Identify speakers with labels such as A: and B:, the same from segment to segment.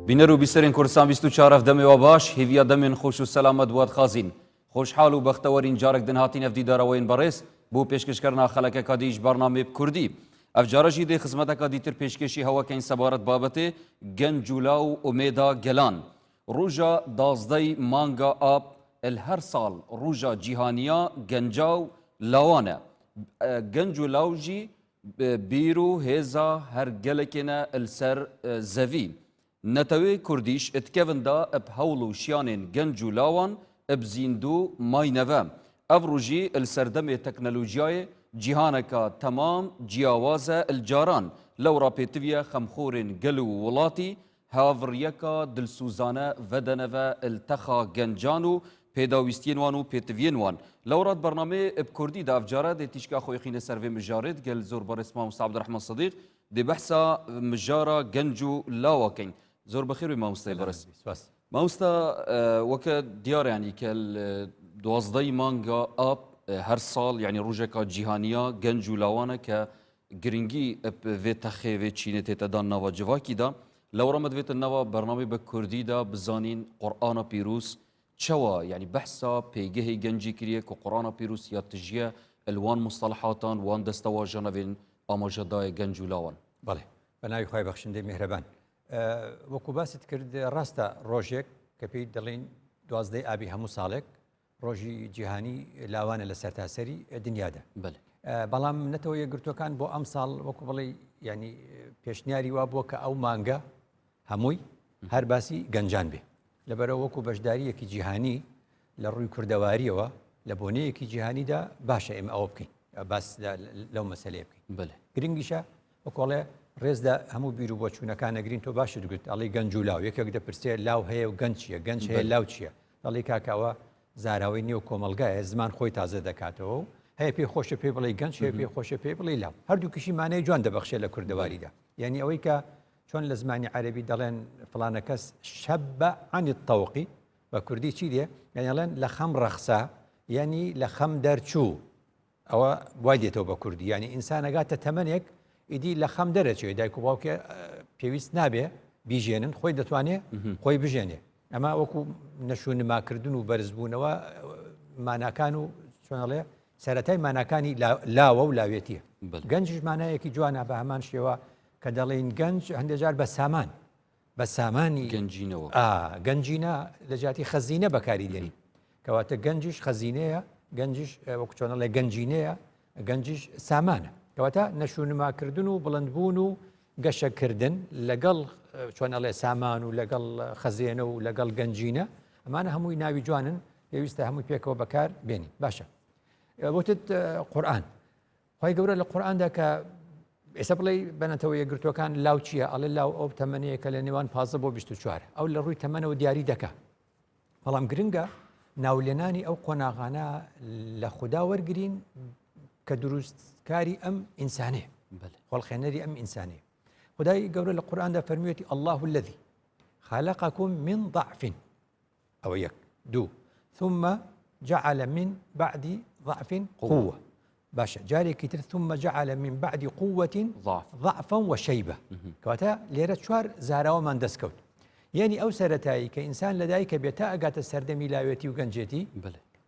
A: بینەر و بیسەرین کوردستان 24 دەمێوە باش هێویە دەمێن خۆش و سەلامەت بوات خازین خۆشحاڵ و بەختەوەرین جارێک دنهاتین ئەف دیدارەوەین بەڕێز بۆ پێشکەشکردنا خەڵەکەکە دیش بەرنامەی کوردی ئەف جارەژی دێ خزمەتەکە دیتر پێشکەشی هەواکەین سەبارەت بابەتێ گەنج و لاو ئومێدا گەلان ڕۆژە 12 مانگا ئاب هەر ساڵ ڕۆژە جیهانیە گەنجا و لاوانە گەنج و لاوژی بیر و هێزا هەر گەلێکێنە ئەلسەر زەوی نەتەوەی کوردیش ئتکەوندا ئەب هەوڵ و شیانێن گەنج و لاوان ئەب زیندوو ماینەوە ئەڤ ڕۆژی ئەلسەردەمێ تەکنەلۆژیایە جیهانەکە تەمام جیاوازە ئەلجاران لەوڕا پێتویە خەمخۆرێن گەل و وڵاتی هاڤڕیەکە دلسوزانە ڤەدەنەوە ئەلتەخا گەنجان و پێداویستیên wan û pêtiviyên wan lewrat bernamê eb Kurdî de evcara dê tîşka xwe xîne ser vê mijarê gel zor baris mamosta Abdurrahman Sidîq dê behsa mijara genc û lawakin zor bixêr wê mamostayê baris mamosta weke diyar yanî kel 12 manga ab her sal yanî rojeka cîhaniya genc û lawan e ke giringî eb vê texê vê çînê tête dan nava civakî da lewra me divêtin nava bernamê bi Kurdî da bizanîn Qur'ana pîrûz چوا يعني بحثا پیگه گنجی کریه که قرآن پیروس یا تجیه الوان مصطلحاتان وان دستواجانا بین آماجدای گنج و لاوان
B: بله بنای خواهی بخشنده مهربان وکو باست کرد راستا روژیک که پی دلین 12 آبی همو سالک روژی جهانی لاوان لسرتاسری دنیا ده
A: بله
B: بەڵام نەتەوە یەکگرتوەکان بۆ ئەم ساڵ وەکو بڵێ ینی پێشنیاری وا بووە کە ئەو مانگە هەمووی هەر باسی گەنجان بێ لەبەرەوە وەکو بەشداریەکی جیهانی لە ڕووی کوردەواریەوە لە بۆنەیەکی جیهانیدا باشە ئێمە ئەوە بکەین باس لەو مەسەلەیە بکەین گرنگیشە وەکۆڵێ ڕێزدا هەموو بیر و بۆچوونەکان نەگرین تۆ باشە دەگوت ئەڵی گەنج و لاو یەکێک دەپرسێ لاو هەیە و گەنج چییە گەنج هەیە لاو چییە دەڵی کاکەوە زاراوەی نێو کۆمەلگایە زمان خۆی تازە دەکاتەوە و هەیە پێی خۆشە پێ بڵێ گەنج هەیە پێی خۆشە پێ بڵێ لاو هەردووکیشی مانای جوان دەبەخشێت لە کوردەواریدا یعنی ئەوەی کە چۆن لە زمانی عەرەبی دەڵێن فڵانە کەس شەبە عەنی الطەوقی بە کوردی چی دێ یعنیڵێن لە خەم ڕەخسا یعنی لە خەم دەرچوو ئەوە وای دێتەوە بە کوردی یعنی ئینسان ئەگاتە تەمەنێک ئیدی لە خەم دەرەچێت دایک و باوکێ پێویست نابێ بیژێنن خۆی دەتوانێت خۆی بژێنێ ئەمە وەکو نەشونماکردن و بەرزبوونەوە ماناکان و چۆنەڵێ سەرەتای ماناکانی لاوە و لاوێتیە گەنجش مانایەکی جوانە بە هەمان شێوە کە دەڵێن گەنج هەندێک جار بە سامان بە سامانی
A: گەنجینەوە
B: گەنجینە لە جاتی خەزینە بەکاری دێنین کەواتە گەنجش خەزینەیە گەنجش وەکو چۆنەڵێ گەنجینەیە گەنجش سامانە کەواتە نەشونماکردن و بڵندبوون و گەشەکردن لەگەڵ چۆنەڵێ سامان و لەگەڵ خەزێنە و لەگەڵ گەنجینە ئەمانە هەمووی ناوی جوانن پێویستە هەمووی پێکەوە بەکار بێنین باشە وتت قورئان خی گەورە لە قورئاندا کە ئێستا بڵێ بەنەتەوە یەکگرتوەکان لاو چییە ئەڵێ لاو ئەو تەمەنەیە کە لە نێوان 15 بۆ 24 ئەو لە ڕووی تەمەنەوە دیاری دەکا بەڵام گرنگە ناولێنانی ئەو قۆناغانە لە خوددا وەرگرین کە دروستکاری ئەم ئینسانەیە خۆڵخێنەری ئەم ئینسانەیە خدای گەورە لە قورئاندا فەرموویەتی الله الذي خلقكم من ضعف ئەوە یەک دوو ثم جعل من بعد ضعف قوة باشا جارێکی تر ثم جعل من بعد قوة ضعفا وشيبة کەواتە لێرە چوار زاراوەمان دەستکەوت یعنی ئەو سەرەتایی کە ئینسان لەدایکە بێت تا ئەگاتە سەردەمی لاوێتی و گەنجێتی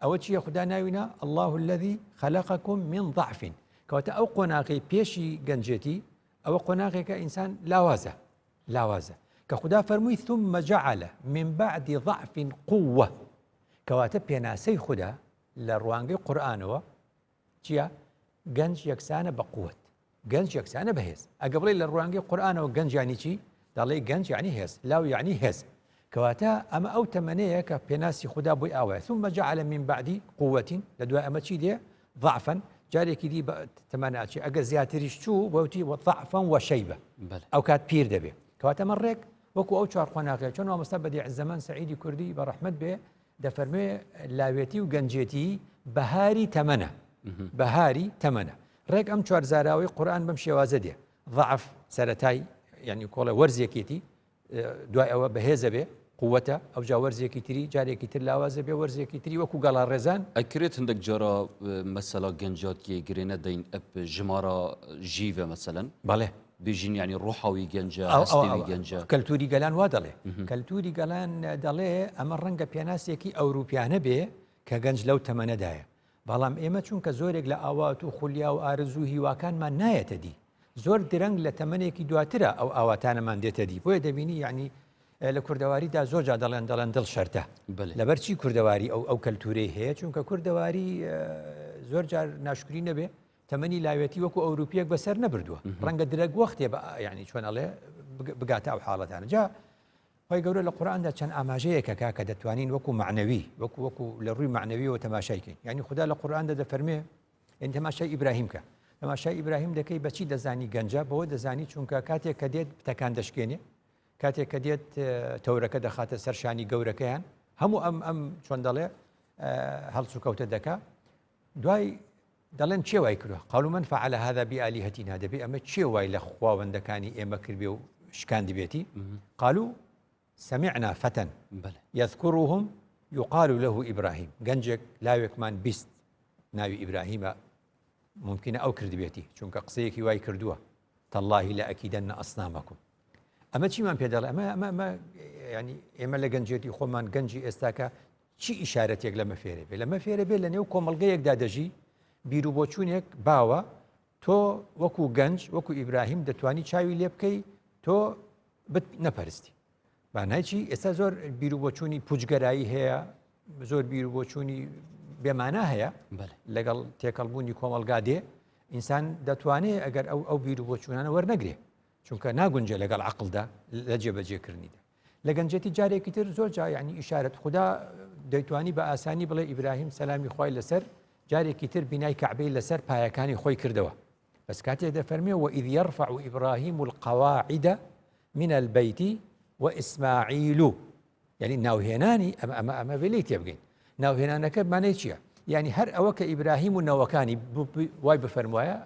B: ئەوە چییە خوددا ناوینە الله الذي خلقكم من ضعف کەواتە ئەو قۆناغی پێشی گەنجێتی ئەوە قۆناغێکە ئینسان لاوازە کە خوددا فەرمووی ثم جعل من بعد ضعف قوة کەواتە پێناسەی خوددا لە ڕوانگەی قورئانەوە چییە؟ گەنج یەکسانە بە قووت گەنج یەکسانە بەهێز ئەگە بڵێ لە ڕوانگەی قورئانەوە گەنج یانی چی؟ دەڵێ گەنج یعنی هێز لاو یعنی هێز کەواتە ئەمە ئەو تەمەنەیە کە پێناسی خوددا بۆی ئاوایە ثم جعل من بعد قوة لە دوای ئەمە چی دێ؟ ضعفا جارێکی دی تەمەناچی ئەگە زیاتریش چوو بەوتی ضعفا وشەیبە ئەو کات پیر دەبێ کەواتە من ڕێک وەکو ئەو چوار قۆناغەیە چۆن مامۆستا بەدیع زەمان سەعیدی کوردی بە ڕەحمەت بێ دەفەرمێ لاوێتی و گەنجێتی بەهاری تەمەنە ڕێک ئەم چوار زاراوەی قورئان بەم شێوازە دێ ضعف سەرەتای یعنی کۆڵە وەرزێکێتی دوای ئەوە بەهێزە بێ قووەتە ئەو جا وەرزێکی تری جارێکی تر لاوازە بێ وەرزێکی تری وەکو گەڵا ڕێزان
A: ئەکرێت هەندێک جارە مەسەلا گەنجاتیە گرێنە دەین ئەپ ژمارە ژیڤە مەسەلەن
B: بەڵێ
A: بێژین ینی ڕۆحاوی گەنجە
B: ئەو
A: هەستێوی گەنجە
B: کەلتوری گەلان وا دەڵێ کەلتوری گەلان دەڵێ ئەمە ڕەنگە پێناسێکی ئەوروپیانە بێ کە گەنج لەو تەمەنەدایە بەڵام ئێمە چونکە زۆرێک لە ئاوات و خولیا و ئارزوو هیواکانمان نایەتە دی زۆر درەنگ لە تەمەنێکی دواترە ئەو ئاواتانەمان دێتە دی بۆیە دەبینی یعنی لە کوردەواریدا زۆر جا دەڵێن دڵ شەرتە لەبەرچی کوردەواری ئەو کەلتورەی هەیە چونکە کوردەواری زۆر جار ناشکری نەبێ تەمەنی لاوێتی وەکو ئەوروپیەک بەسەر نەبردووە ڕەنگە درەگ وەختێ ینی چۆن ئەڵێ بگاتە ئەو حاڵەتانە جا خۆی گەورە لە قورئاندا چەند ئاماژەیەکە کە دەتوانین وەکو معنەوی وەکو لە ڕووی معنەویەوە تەماشایکەین یعنی خوددا لە قورئاندا دەفەرمێ ئین تەماشای ئیبراهیم کە تەماشای ئیبراهیم دەکەی بەچی دەزانی گەنجە بەوە دەزانی چونکە کاتێک کە دێت پتەکان دەشکێنێ کاتێک کە دێت تەورەکە دەخاتە سەرشانی گەورەکەیان هەموو ئەم چۆن دەڵێ هەڵسو کەوتە دەکا دوای دەڵێن چێ وای کردووە قالوا من فعل هذا بآلهتنا دەبێ ئەمە چێ وای لە خواوەندەکانی ئێمە کردبێ و شکاندی بێتی قالوا سمعنا فتى يذكرهم يقال له إبراهيم گەنجێک لاوێکمان بیست ناوی ئیبراهیمە ممکنە ئەو کرد بێتی چونکە قسەیەکی وای کردووە تالله لأكيدن أصنامكم ئەمە چیمان پێ دەڵێ ئەمە ینی ئێمە لە گەنجێتی خۆمان گەنجی ئێستاکە چی ئیشارەتێک لەمە فێرە بێ لەمە فێرە بێ لە نێو کۆمەڵگەیەکدا دەژی بیر و بۆچوونێک باوە تۆ وەکو گەنج وەکو ئیبراهیم دەتوانی چاوی لێ بکەی تۆ نەپەرستی بانایکی ئێستا زۆر بیر و بۆچوونی پوچگەرایی هەیە زۆر بیر و بۆچوونی بێمانە هەیە لەگەڵ تێکەڵبوونی کۆمەلگا دێ ئینسان دەتوانێت ئەگەر ئەو بیر و بۆچوونانە وەرنەگرێ چونکە ناگونجێ لەگەڵ عقلدا لە جێبەجێکردنیدا لە گەنجەتی جارێکی تر زۆر جا یعنی ئیشارەت خوددا دەیتوانی بە ئاسانی بڵێ ئیبراهیم سەلامی خوای لەسەر جارێکی تر بینای کەعبەی لەسەر پایەکانی خۆی کردەوە بەس کاتێک دەفەرمێ وإذ يرفع إبراهيم القواعد من البيت وإسماعيل يعني ناوهێنانی ئەمە بێ تێبگەین ناوهێنانەکە مانای چییە یعنی هەر ئەوە کە ئیبراهیم و نەوەکانی وای بفەرموایە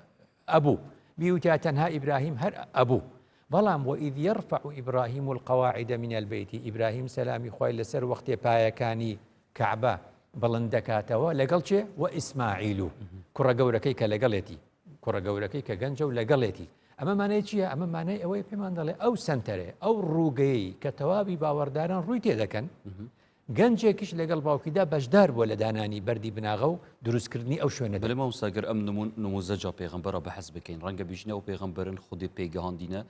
B: ئەبوو بیوتیا تەنها ئیبراهیم هەر ئەبوو بەڵام وإذ يرفع إبراهيم القواعد من البيت ئیبراهیم سەلامی خوای لەسەر وەختێ پایەکانی کەعبە بەڵند دەکاتەوە لەگەڵ چێ وئیسماعیل و کوڕە گەورەکەی کە لەگەڵێتی کوڕە گەورەکەی کە گەنجە و لەگەڵێتی ئەمە مانای چییە ئەمە مانای ئەوەی پێمان دەڵێ ئەو سنتەرێ ئەو ڕووگەی کە تەواوی باوەڕداران ڕووی تێدەکەن گەنجێکیش لەگەڵ باوکیدا بەشدار بووە لە دانانی بەردی بناغە و دروستکردنی ئەو شوێنە
A: بەڵێ مامۆستاگەر ئەم نموزەجا پێغەمبەرە بەحەز بکەین ڕەنگە بیژنە و پێغەمبەرن خودی پێگەهاندینە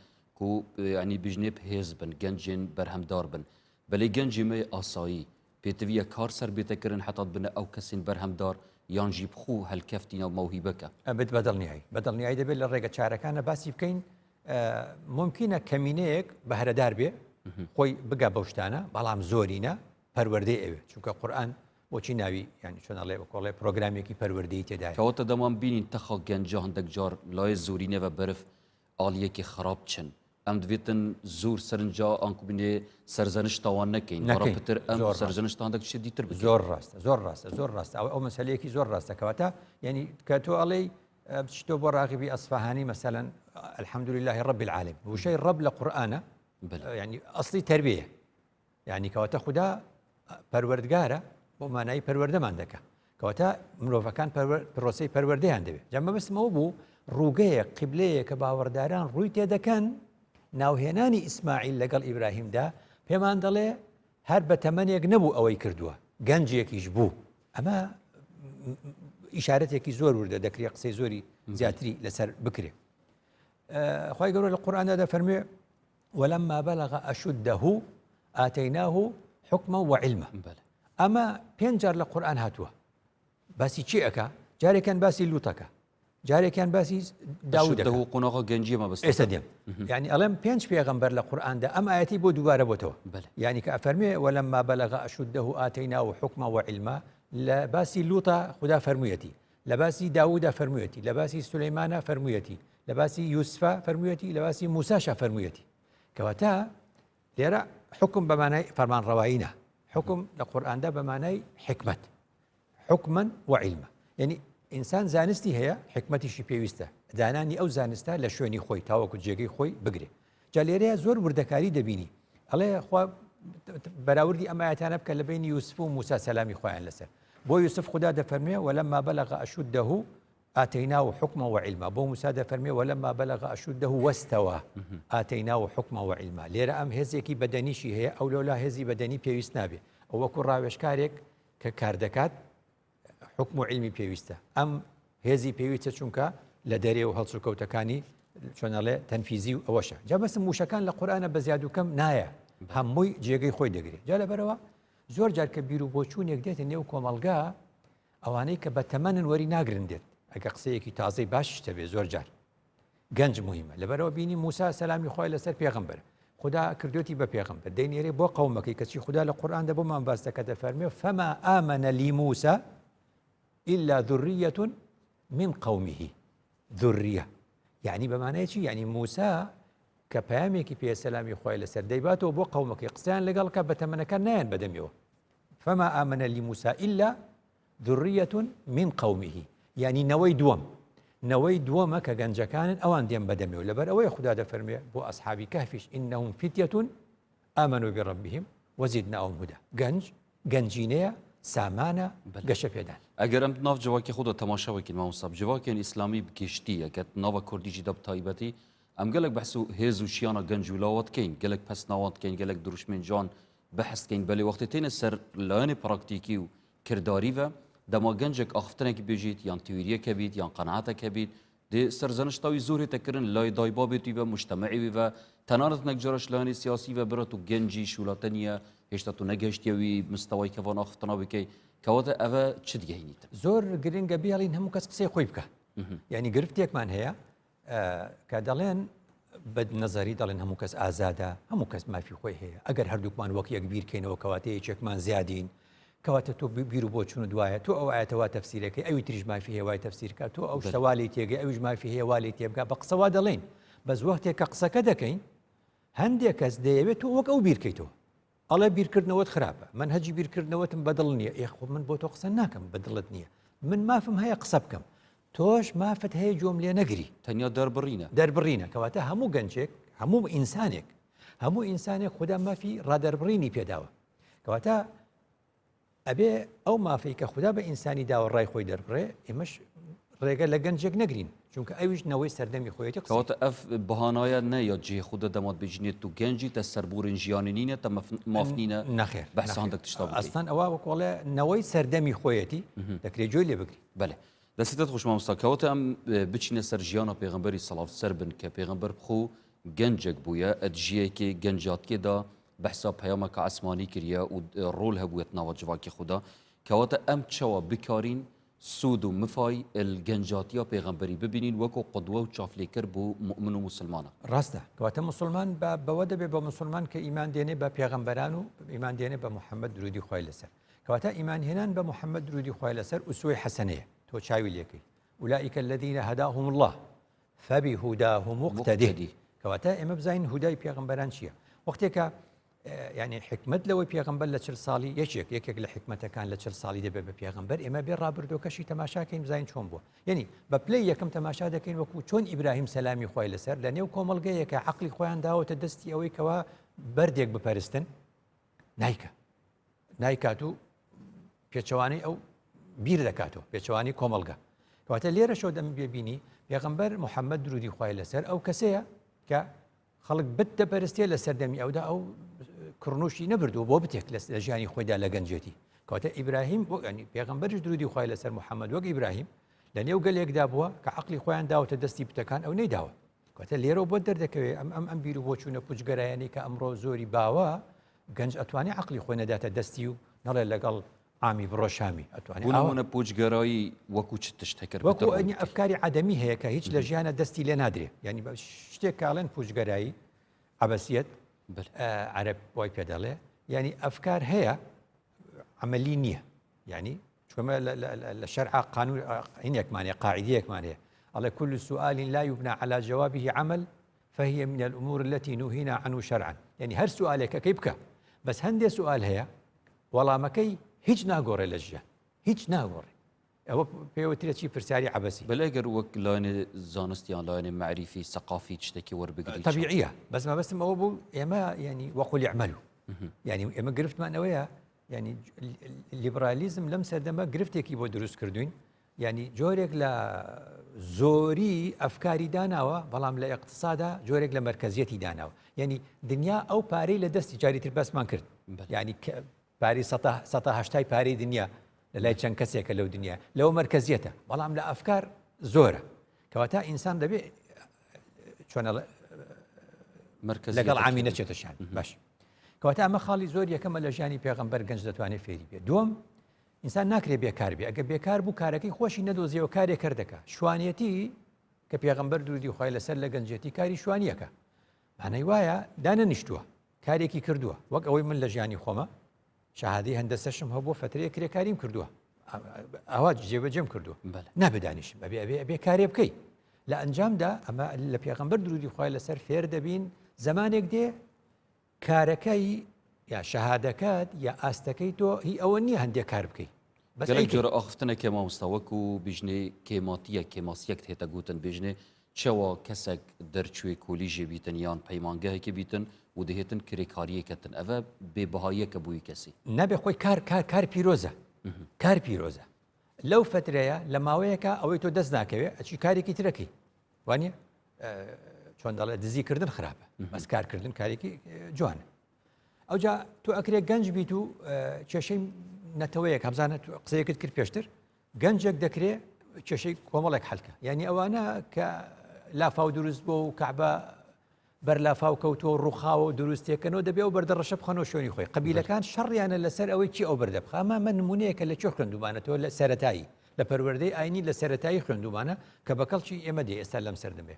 A: و ینی بیژنێ هێز بن گەنجێن بەرهەمدار بن بەلێ گەنجی مە ئاسایی پێتەویە کار سەر بێتەکردن حتات بنە ئەو کەسین بەرهەمدار یانجی بخوو هەلکەفتینە و مەوهیبەکە
B: ئەبێت بەدڵنیایی دەبێت لە ڕێگە چارەکانە باسی بکەین ممکنە کەمینەیەک بەهرەدار بێ خۆی بگە بەو شتانە بەڵام زۆرینە پەروەردەی ئەوێ چونکە قورئان بۆچی ناوی ینی چۆن ئەڵێ کۆڵێ پرۆگرامێکی پەروەردەی تێدایە
A: کەواتە دەمان بینین تەخە گەنجە هەندێک جار لای زۆرینەوە بەرف ئالیەکی خراپ چن ئەم دوێتن زۆر سەرنجا ئەنکوبینێ سەرزەنشتەوان نەکەین پتر ئەم سەرزەنشتاندەك شێ دیتر بکەین
B: زۆر ڕاستە ئەو مەسەلەیەکی زۆر ڕاستە کەواتە یعنی کە تۆ ئەڵێ بچیتۆ بۆ ڕاغبی ئەسفاهانی مەسەلەن الحمد لله رب العالمين وشەی ڕەب لە قورئانە یعنی ئەسڵی تەربیە یعنی کەواتە خوددا پەروەردگارە بۆ مانایی پەروەردەمان دەکە کەواتە مرۆڤەکان پرۆسەی پەروەردەیان دەبێت جەمە بەسمەوە بوو ڕووگەیە قیبلەیە کە باوەڕداران ڕووی تێدەکەن ناوهێنانی ئیسماعیل لەگەڵ ئیبراهیمدا پێمان دەڵێ هەر بە تەمەنێک نەبوو ئەوەی کردووە گەنجێکیش بوو ئەمە ئیشارەتێکی زۆر وردە دەکرێت قسەی زۆری زیاتری لەسەر بکرێ خی گەورە لە قورئاندا دەفەرمێ ولما بلغ أشده آتيناه حكما وعلما ئەمە پێنج جار لە قورئان هاتووە باسی چی ئەکا جارێکیان باسی لوتەکە جارێکیان باسی داودەکە
A: قۆناغا گەنجی مە بەستە
B: ئێستا دێم یعنی ئەڵێم پێنج پێغەمبەر لە قورئاندا ئەم ئاەتی بۆ دووبارە بۆتەوە یعنی کە ئەفەرمێ ولما بلغ أشده آتيناه حكما وعلما لە باسی لوتە خدا فەرموویەتی لە باسی داوودە فەرموویەتی لە باسی سولەیمانە فەرموویەتی لە باسی یوسفە فەرموویەتی لە باسی موساشە فەرموویەتی کەواتە لێرە حکم بەمانای فەرمانڕەواییە حکم لە قورئاندا بەمانای حکمت حکما وعلما یعنی ئینسان زانستی هەیە حکمەتیشی پێویستە دانانی ئەو زانستە لە شوێنی خۆی تاوەکو جێگەی خۆی بگرێ جا لێرەیە زۆر وردەکاری دەبینی ئەڵێ خوا بەراوردی ئەم ئاەتانە بکە لە بینی یوسف و موسا سەلامی خۆیان لەسەر بۆ یوسف خدا دەفەرمێ ولما بلغ أشده آتيناه حكما وعلما بو مسادة فرمي ولما بلغ أشده واستوى آتيناه حكما وعلما ليرة أم هزيكي بدنيشي هي أو لولا هزي بدني بيويست نابي أو كل راوشكاريك ككاردكات حكم علمي بيويستا أم هزي بيويستا چونكا لداري وهلسو كوتكاني شونالي تنفيزي أوشا جا بس موشكان لقرآن بزيادو كم نايا هموي جيغي خوي دقري جا لبروا زور جار كبيرو بوچون يكديت نيو كومالغا ئەوانەی کە بە تەمەنن وەری ناگرندێت ئەگە قسەیەکی تازەی باشش دەبێت زۆر جار گەنج مهمە لەبەرەوە بینی موسا سەلامی خۆی لەسەر پێغەمبەر خدا کردوێتی بە پێغەمبەر دەینێرێ بۆ قەومەکەی کەچی خدا لە قورئاندا بۆمان باس دەکات دەفەرمێ فما آمن لي موسى إلا ذرية من قومه ذرية يعني بمعنى چی يعني موسى کە پەیامێکی پێ سەلامی خۆی لەسەر دەیباتەوە بۆ قەومەکەی قسەیان لەگەڵ کە بە تەمەنەکان نایەن بەدەمیەوە فما آمن لي موسى إلا ذرية من قومه يعني نوي دوما كجنجا كان أوان ديم بدمي ولا بر أوي خدا دفرمي بو أصحاب كهفش إنهم فتية آمنوا بربهم وزدناهم هدى جنجينيا سامانا قش فيدان
A: اگر ام ناف جواکی خود تماشا وکین ما مصاب جواکی اسلامی بکشتی که ناف کردی جداب تایبتی ام گلک بحثو هزو شیانا گنجولاوات کین گلک پس نوات کین گلک دروشمن جان بحث کین بلی وقتی تین سر لاین پراکتیکی و کرداری و دما گنجک آختنه کی بجید یان تیوریه کبید یان قناعت کبید دی سرزنش تاوی زوری تکرن لای دایبا بیتی و مجتمعی و تنارت نگجارش لاین سیاسی و براتو گنجی شولاتنیه هشتا تو نگهشتیوی مستوای کوان آختنا بکی كواتا أفا تشد جهينيت
B: زور جرينجا بيالين هم كاس قصي خويبكا يعني قرفتيك مان هي كدالين بد نظري دالين هم كاس آزادا هم كاس ما في خوي هي أجر هردوك مان وكي كبير كينو وكواتي تشك مان زيادين كواتا تو بيرو بوتشونو دوايا تو أو آياتوا تفسيرك أي تريج ما فيه واي تفسيرك تو أو شوالي تيجي أي ما فيه والي تيبقى بقصوا دالين بس وقت كقصة كذا كين هندي كاس ديبت وك أو بير كيتو الله بیرکردنەوەت خراپە منهجی بیرکردنەوەتم بەدڵ نییە ئێخۆ من بۆ تۆ قسە ناکەم بەدڵت نییە من مافم هەیە قسە بکەم تۆش مافت هەیە جۆم لێ نەگری
A: تەنیا
B: دەربڕینە کەواتە هەموو گەنجێک هەموو ئینسانێک خوددا مافی ڕادەربڕینی پێداوە کەواتە ئەبێ ئەو مافەی کە خوددا بە ئینسانی داوە ڕای خۆی دەربڕێ ئێمەش ڕێگە لە گەنجێک نەگرین چونکە ئەویش نەوەی سەردەمی خۆیەتی
A: کەواتە ئەف بەهانایە نەیە جێ خوددا دەمات بژینێت و گەنجی تە سەربورن ژیانی نینە تە مافنینە
B: نەخێر
A: بەحسە هەندێک تشتا بکەیت
B: ئەستان ئەوە وەکوڵێ نەوەی سەردەمی خۆیەتی دەکرێت جۆی لێ بگری
A: بەێ دەستێت خوش مامۆستا کەواتە ئەم بچینە سەر ژیانە پێغەمبەری سەڵاو سەر بن کە پێغەمبەر بخۆ گەنجێک بووە ئەدژیەکی گەنجاتکێدا بەحسا پەیامەکە عەسمانی کردە و ڕۆل هەبووێت ناوە جوواکی خوددا کەواتە ئەم چاوە بکارین سود و مفای الگنجاتیا پیغمبری ببینین وکو قدوه و چافلیکر بو مؤمن و مسلمانه
B: راسته کەواتە مسلمان بەوە دەبێت بە مسلمان کە ئیمان دێنێ بە پێغەمبەران و ئیمان دێنێ بە محەممەد درودی خوای لەسەر کەواتە ئیمان هێنان بە محەممەد درودی خوای لەسەر ئوسوەی حەسەنەیە تۆ چاوی لێکەی أولئك الذين هداهم الله فبهداه مقتدي کەواتە ئێمە بزانین هودای پێغەمبەران چییە وەختێکە يعني حکمت لەوەی پێغەمبەر لە 40 ساڵی یەکێک لە حکمەتەکان لە 40 ساڵی دەبێت بە پێغەمبەر ئێمە بێ ڕابردۆکەشی تەماشاکەین بزانین چۆن بووە یعنی بە پلەی یەکەم تەماشا دەکەین وەکو چۆن ئیبراهیم سەلامی خوای لەسەر لە نێو کۆمەڵگەیەکە عەقڵی خۆیان داوەتە دەستی ئەوەی کەوا بەردێک بپەرستن نایکات و پێچەوانەی ئەو بیر دەکاتەوە پێچەوانی کۆمەڵگە کەواتە لێرە شەو دەم ببینی پێغەمبەر محەممەد درودی خوای لەسەر ئەو کەسەیە کە خەڵک بت دەپەرستێ لە سەردەمی ئەودا ئەو کڕنوشی نەبردووە بۆ بتێک لە ژیانی خۆیدا لە گەنجێتی کەواتە ئیبراهیم بۆ ینی پێغەمبەریش درودی خوای لەسەر محەممەد وەک ئیبراهیم لە نێو گەلێکدا بووە کە عەقڵی خۆیان داوەتە دەستی بتەکان ئەو نەیداوە کەواتە لێرە بۆ دەردەکەوێت ئەم بیر و بۆچوونە پوچگەرایانی کە ئەمڕۆ زۆری باوە گەنج ئەتوانی عەقڵی خۆی نەداتە دەستی و نەڵێ لەگەڵ ئامی بڕۆ شامی
A: ئەتوانێت پوچگەرایی وەکو چ تشتەکە
B: وەکو ئەفکاری عادەمی هەیە کە هیچ لە ژیانە دەستی لێ نادرێ ینی شتێک کاڵێن پوچگەرایی عەبەسیەت عەرەب وای پێ دەڵێ يعني أفكار هي عملية يعني شوما الشرع قانون هناك معنى قاعدة معنى على كل سؤال لا يبنى على جوابه عمل فهي من الأمور التي نهينا عنه شرعا يعني هر سؤالك كيبك بس هندي سؤال هي والله ما كي هيج ناقور لجة هيج ناقور هو بيوتري شيء فرساري عبسي
A: بلاقر وك لاين زانستيان لاين معرفي ثقافي تشتكي وربقري
B: طبيعية بس ما هو بو يعني وقل يعملوا يعني اما گرفت معنەوەیە يعني الليبراليزم لەم سەردەمە گرفتێکی بۆ دروست کردوین ینی جۆرێک لە زۆری ئەفکاری داناوە بەڵام لە اقتصادا جۆرێک لە مرکزیەتی داناوە ینی دنیا ئەو پارەی لە دەستی جاریتر بەسمان کرد ینی پاری 1970 پارەی دنیا لە لای چەند کەسێکە لەو دنیا لەوە مرکزیەتە بەڵام لە ئەفکار زۆرە کەواتە ئینسان دەبێت چۆنە لەگەڵ عامی نەچێتەشان باش کەواتە ئەمە خاڵی زۆر یەکەمە لە ژیانی پێغەمبەر گەنج دەتوانێت فێری بێت دووەم ئینسان ناکرێت بێکار بێ ئەگە بێکار بوو کارەکەی خۆشی نەدۆزیەوە کارێک کردەکە شوانیەتی کە پێغەمبەر درودی خوای لەسەر لە گەنجێتی کاری شوانیەکە مانای وایە دانەنیشتووە کارێکی کردووە وەک ئەوەی من لە ژیانی خۆمە شەهادەی هەندەسەشم هەبوو فترەیە کرێکاریم کردووە ئەوا جێبەجێم کردووە نابدانیشم ئەبێ کارێ بکەی لە ئەنجامدا ئەمە لە پێغەمبەر درودی خوای لەسەر فێر دەبین زمانێک دێ کارەکەی یا شەهادەکەت یا ئاستەکەی تۆ هی ئەوە نییە هەندێک کار بکەیت
A: گەلێک جۆرە ئاخفتنێکە مامۆستاوەک و بژنێ کێماتیە کێماسیەک هێتە گوتن بژنێ چەوە کەسێک دەرچوێ کۆلیژێ بیتن یان پەیمانگەهێکی بیتن و دەهێتن کرێکاریەکەتن ئەvە بێبەهاییەکە بووی کەسی
B: نابێ خۆی کار پیرۆزە کار پیرۆزە لەو فترەیە لە ماوەیەکە ئەوەی تۆ دەست ناکەوێت ئەچی کارێکی ترەکەی وانە چۆن دەڵێ دزیکردن خراپە بەس کارکردن کارێکی جوانە ئەوجا تۆ ئەکرێ گەنج بیت و کێشەی نەتەوەیەک هەمزانە قسەیەکت کرد پێشتر گەنجێک دەکرێت کێشەی کۆمەڵێک حەلکە یعنی ئەوانە کە لافاو دروست بۆ و کەعبە بەر لافاو کەوتۆ ڕووخاوە و دروستێکەکەنەوە دەبێ و بەردەڕەشە بخەنەوە شوێنی خۆی قەبیلەکان شەڕیانە لەسەر ئەوەی چی ئەو بەردە بخە ئەمە نمونەیەکە لە چۆ خوێندومانەتەوە لە سەرەتایی لە پەروەردەی ئاینی لە سەرەتایی خوێندومانە کە بەکەڵکی ئێمە دێ ئێستا لەم سەر دەبێ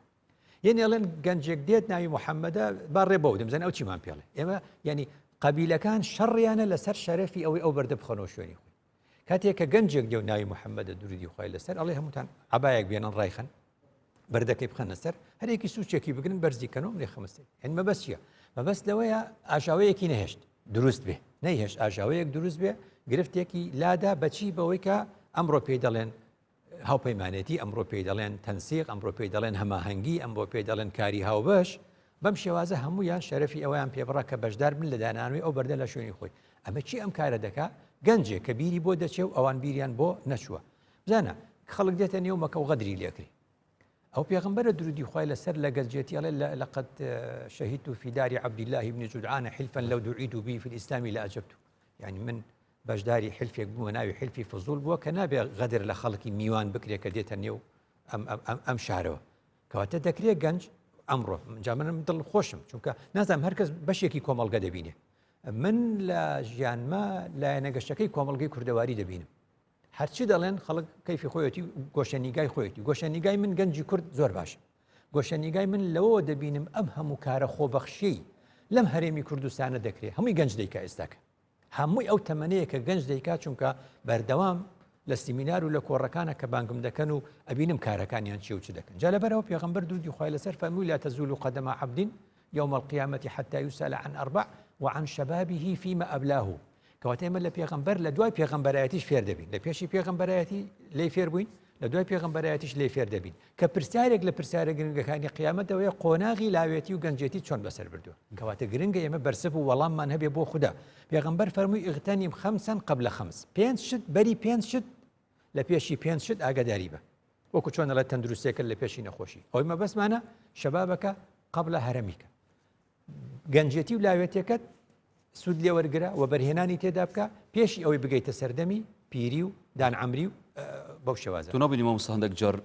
B: یعنی ئەڵێن گەنجێک دێت ناوی محەممەدە با ڕێ بەو دەمزانە ئەو چیمان پێڵێ ئێمە ینی قەبیلەکان شەڕیانە لەسەر شەرەفی ئەوەی ئەو بەردە بخەنەوە شوێنی خۆی کاتێک کە گەنجێک دێ و ناوی محەممەدە دووری خوای لەسەر ئەڵێ هەمووتان عبایەک بێنن ڕایخن بەردەکەی بخەنە سەر هەرێکی سوچێکی بگرن بەرزیکەنەوە لێ خەمستی هەن مەبەست چییە مەبەست لەوەیە ئاژاوەیەکی نەهێشت دروست بێ نەیهێشت ئاژاوەیەک دروست بێ گرفتێکی لادا بەچی بەوەی کە ئەمڕۆ پێی دەڵێن هاوپەیمانێتی ئەمڕۆ پێی دەڵێن تەنسیق ئەمڕۆ پێی دەڵێن هەماهەنگی ئەمڕۆ پێی دەڵێن کاری هاوبەش بەم شێوازە هەمویان شەرەفی ئەویان پێبڕا کە بەشدار بن لە دانانوی ئەو بەردە لە شوێنی خۆی ئەمە چی ئەم کارە دەکا گەنجێک کە بیری بۆ دەچێ و ئەوان بیریان بۆ نەچووە بزانە خەڵک دێتە نێو مەکە و غەدری لێکری ئەو پێغەمبەرە درودی خوای لەسەر لە گەنجێتی ئەڵێ لەقەد شەهیدت فی داری عەبد الله بن جدعان حلفا لو دعيت به في الإسلام لأجبت يعني من بەشداری حلفێک بووە ناوی حلفی فزول بووە کە نابێ غەدر لە خەڵکی میوان بکرێت کە دێتە نێو ئەم شارەوە کەواتە دەکرێت گەنج ئەمڕۆ جا منم دڵ خۆشم چونکە نازانم هەرکەس بەشێکی کۆمەڵگە دەبینێ من لە ژیانمە لایەنە گەشتەکەی کۆمەڵگەی کوردەواری دەبینم هەرچی دەڵێن خەڵک کەیفی خۆیەتی گۆشەنیگای خۆیەتی گۆشەنیگای من گەنجی کورد زۆر باشە گۆشەنیگای من لەوە دەبینم ئەم هەموو کارە خۆبەخشی لەم هەرێمی کوردستانە دەکرێت هەمووی گەنج دەیکا ئێستاکە هەمووی ئەو تەمەنەیە کە گەنج دەیکات چونکە بەردەوام لە سیمینار و لە کۆڕەکانە کە بانگم دەکەن و ئەبینم کارەکانیان چی و چ دەکەن جا لەبەرەوە پێغەمبەر درودی خوای لەسەر فەرمووی لا تزول قدم عبد يوم القيامة حتى يسأل عن أربع وعن شبابه فيما أبلاه کەواتە ئێمە لە پێغەمبەر لە دوای پێغەمبەرایەتیش فێر دەبین لە پێشی پێغەمبەرایەتی لێی فێر بووین لە دوای پێغەمبەرایەتیش لێی فێر دەبین کە پرسیارێک لە پرسیارە گرنگەکانی قیامەتەوەیە قۆناغی لاوێتی و گەنجێتی چۆن بەسەر بردووە کەواتە گرنگە ئێمە بەرسف و وەڵاممان هەبێ بۆ خوددا پێغەمبەر فەرمووی ئغتەنیم خەمسا قبل خەمس پێنج شت بەری پێنج شت لە پێشی پێنج شت ئاگاداری بە وەکو چۆن دەڵێت تەندروستێکە لە پێشی نەخۆشی ئەوەی مەبەستمانە شەبابەکە قبل هەرەمیکە گەنجێتی و لاوێتیەکەت سود لێ وەرگرە و بەرهێنانی تێدا بکە پێشی ئەوەی بگەیتە سەردەمی پیری و دانعەمری و بەو شێوازە
A: تو نابینی مامۆستا هەندێک جار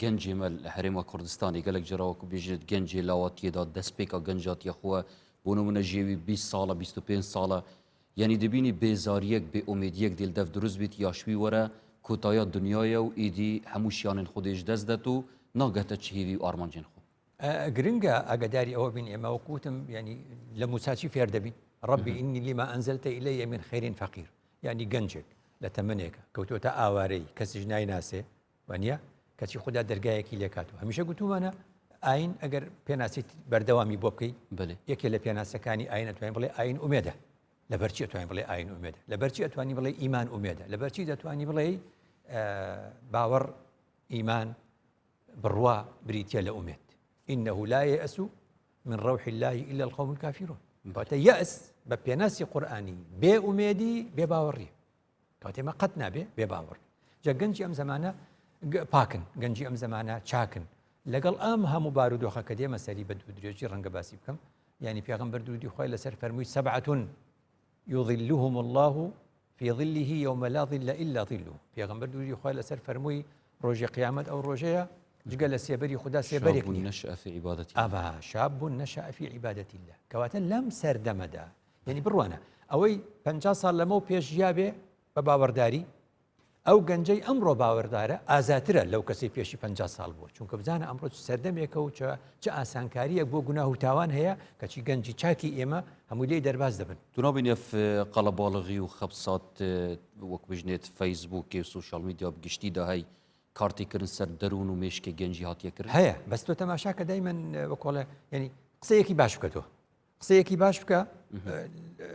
A: گەنجی مە لە هەرێما کوردستانی گەلێک جاراوەکو بێژێت گەنجی لاواتیەدا دەستپێکە گەنجاتیە خووە بۆ نمونە ژێوی 20 ساڵە 25 ساڵە یعنی دەبینی بێزاریەک بێ ئومێدیەک دڵدەف دروست بیت یاشوی وەرە کۆتایە دنیایە و ئیدی هەمووشیانن خودێش دەست دەت و ناگەتە چهێوی و ئارمانجێن خۆ
B: گرنگە ئاگاداری ئەوە بین ئێمە وەکوتم ینی لە موساچی فێر دەبین ربي إني لما أنزلت إلي من خير فقير يعني گەنجێک لە تەمەنێکە کەوتۆتە ئاوارەی کەسیش نایناسێ وانە کەچی خوددا دەرگایەکی لێکاتەوە هەمیشە گوتومانە ئاین ئەگەر پێناسیت بەردەوامی بۆ بکەیت یەکێ لە پێناسەکانی ئاین ئەتوانین بڵێ ئاین ئومێدە لەبەرچی ئەتوانین بڵێ ئاین ئومێدە لەبەرچی ئەتوانی بڵێ ئیمان ئومێدە لەبەرچی دەتوانی بڵێ باوەڕ ئیمان بڕوا بریتە لە ئومێد إنه لا يأس من روح الله إلا القوم الكافرون کەواتە یەس بە پێناسی قورئانی بێ ئومێدی بێ باوەڕی کەواتە ئێمە قەت نابێ بێ باوەڕ جا گەنجی ئەم زەمانە پاکن گەنجی ئەم زەمانە چاکن لەگەڵ ئەم هەموو بارودۆخە کە دێمە سەری بە دوو درێژی ڕەنگە باسی بکەم یعنی پێغەمبەر درودی خۆی لەسەر فەرمووی سەبعەتون یظلهم الله في ظله يوم لا ظل إلا ظله پێغەمبەر درودی خۆی لەسەر فەرمووی ڕۆژی قیامەت ئەو ڕۆژەیە جگە لە سێبەری خوددا سێبەرێک نییە
A: نشأ في عبادة
B: ئەبا شاب نەشأ في عبادة الله کەواتە لەم سەردەمەدا یعنی بڕوانە ئەوەی 50 ساڵ لەمە پێش ژیابێ بە باوەڕداری ئەو گەنجەی ئەمڕۆ باوەڕدارە ئازاترە لەو کەسی پێشی 50 ساڵ بووە چونکە بزانە ئەمڕۆ سەردەمێکە و چه ئاسانکاریەک بۆ گوناه و تاوان هەیە کەچی گەنجی چاکی ئێمە هەموو لێی دەرباز دەبن
A: تنابين في قلبالغي وخبصات وكبجنيت فيسبوك وسوشيال ميديا بقشتي ده هاي كارتي كرن سر درون ومشكي جنجي هات يكرن
B: هەیە بەس تۆ تەماشاکە دایمەن وەکۆڵێ ینی قسەیەکی باش بکە تۆ قسەیەکی باش بکە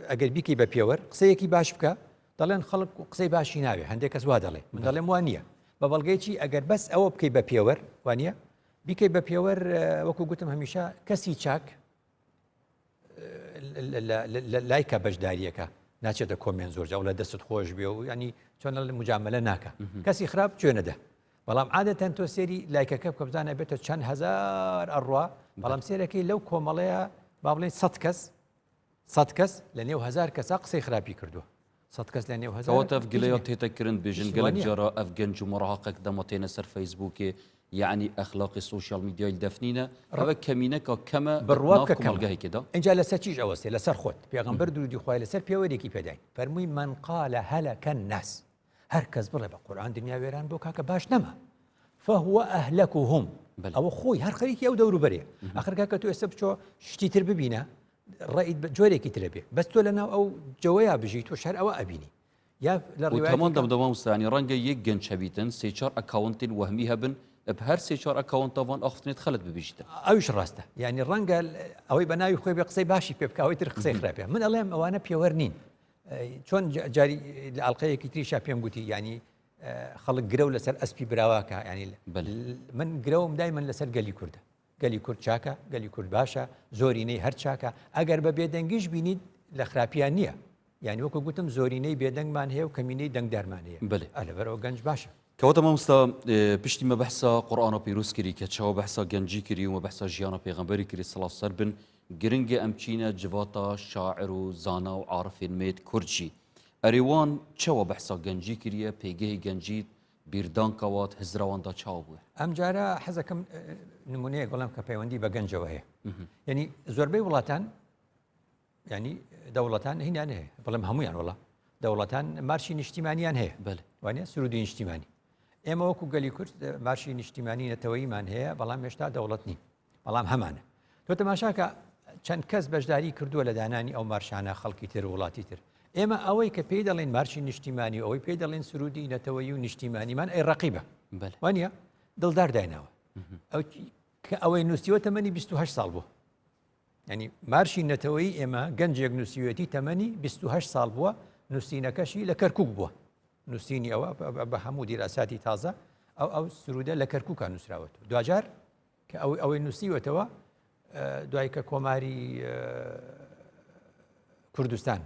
B: ئەگەر بیکەی بە پێوەەر قسەیەکی باش بکە دەڵێن خەڵک قسەی باشی ناوێ هەندێک کەس وا دەڵێ من دەڵێم وانە بە بەڵگەیکی ئەگەر بەس ئەوە بکەی بە پێوەەر وانە بیکەی بە پێوەەر وەکو گوتم هەمیشە کەسی چاک لایکە بەشداریەکە ناچێتە کۆمێن زۆر جاو لە دەست خۆش بێ و ینی چۆن لە مجاملە ناکە کەسی خراپ کوێنەدە بەڵام عادەتەن تۆ سێری لایکەکە بکە بزانە بێتە چەند هەزار ئەڕوا بەڵام سێرەکەی لەو کۆمەڵەیە با بڵێن 100 کەس لە نێو هەزار کەسا قسەی خراپی کردووە 100 کەس لە نێو هەزار
A: كوات في قليات هيتا كرن بيجن قلق جرا في جنج مراهقك دمتين سر فيسبوك يعني اخلاق السوشيال ميديا الدفنينه هذا كمينك كما
B: بروابك كما
A: الجهه كده
B: انجا لسر چیش اوسته لسر خود پیغمبر درودی خوای لسر پیاوەرێکی پێداین فەرمووی من قال هلك الناس هەر کەس بڵێ بە قورئان دنیا وێران بۆ کاکە باش نەما فهو أهلكهم ئەوە خۆی هەر خەریکی ئەو دەوروبەرێ ئاخر کاکە تۆ ئێستا بچۆ شتی تر ببینە ڕائید جۆرێکی ترە بێ بەس تۆ لەناو ئەو جەوەیە بژی تۆ شەر ئەوە ئەبینی یا لە
A: وتمان دەم مستانی ڕەنگە یەک گەنج هەبیتن سێچار ئەکاونتین وەهمی هەبن بهر سێچار ئەکاونت تاوان ئاختنێت خەلت ببیشتە
B: ئەوش ڕاستە یعنی ڕەنگە ئەوەی بە ناوی خۆی بە قسەی باشی پێ بکەوەی تر قسەی خراپێ من ئەڵێم ئەوانە پێوەەر نین چۆن جاری لە ئەڵلقەیەکی تریشا پێم گوتی ینی خەڵک گرە و لەسەر ئەسپی براواکە ینی من گرەوم دایمەن لەسەر گەلی کووردە گەلی کورد چاکە گەلی کورد باشە زۆرینەی هەر چاکە ئەگەر بە بێدەنگیش بینیت لە خراپیان نییە یعنی وەکو گوتم زۆرینەی بێدەنگمان هەیە و کەمینەی دەنگدارمان هەیە لەبەرەوە گەنج باشە
A: كوتا مامستا بشتي ما بحثا قرآن بيروس كري كتشاو بحثا جنجي كري وما بحثا جيانا بيغمبري كري صلاة سربن جرنجي أمشينا جواتا شاعر وزانا وعارف ميت كورجي أريوان تشاو بحثا جنجي كري بيجي جنجي بيردان كوات هزروان دا تشاو بوه
B: ئەم جارە حەزەکەم نمونەیەک بەڵام کە پەیوەندی بە گەنجەوە هەیە یعنی زۆربەی وڵاتان ینی دەوڵەتان هینیان هەیە بەڵام هەمویان وڵا دەوڵەتان مارشی نیشتیمانیان هەیە وانە سرودی نیشتیمانی ئێمە وەکو گەلی کورد مارشی نیشتیمانی نەتەوەیمان هەیە بەڵام هێشتا دەوڵەت نین بەڵام هەمانە تۆ تەماشاکە چەند کەس بەشداری کردووە لە دانانی ئەو مارشانە خەڵکی تر وڵاتی تر ئێمە ئەوەی کە پێی دەڵێن مارشی نیشتیمانی ئەوەی پێی دەڵێن سرودی نەتەوەیی و نیشتیمانیمان ئەی ڕەقیبە وانە دڵدار داینەوە ئەوەی نووسیوە تەمەنی 28 ساڵ بوو ینی مارشی نەتەوەیی ئێمە گەنجێک نووسیوەتی تەمەنی 28 ساڵ بووە نووسینەکەشی لە کەرکووک بووە نووسینی ئەوە بە هەموو دیراساتی تازە ئەو سرودە لە کەرکووکان نووسراوەتەوە دوجار کە ئەوەی نووسیوەتەوە دوای کە کۆماری کوردستان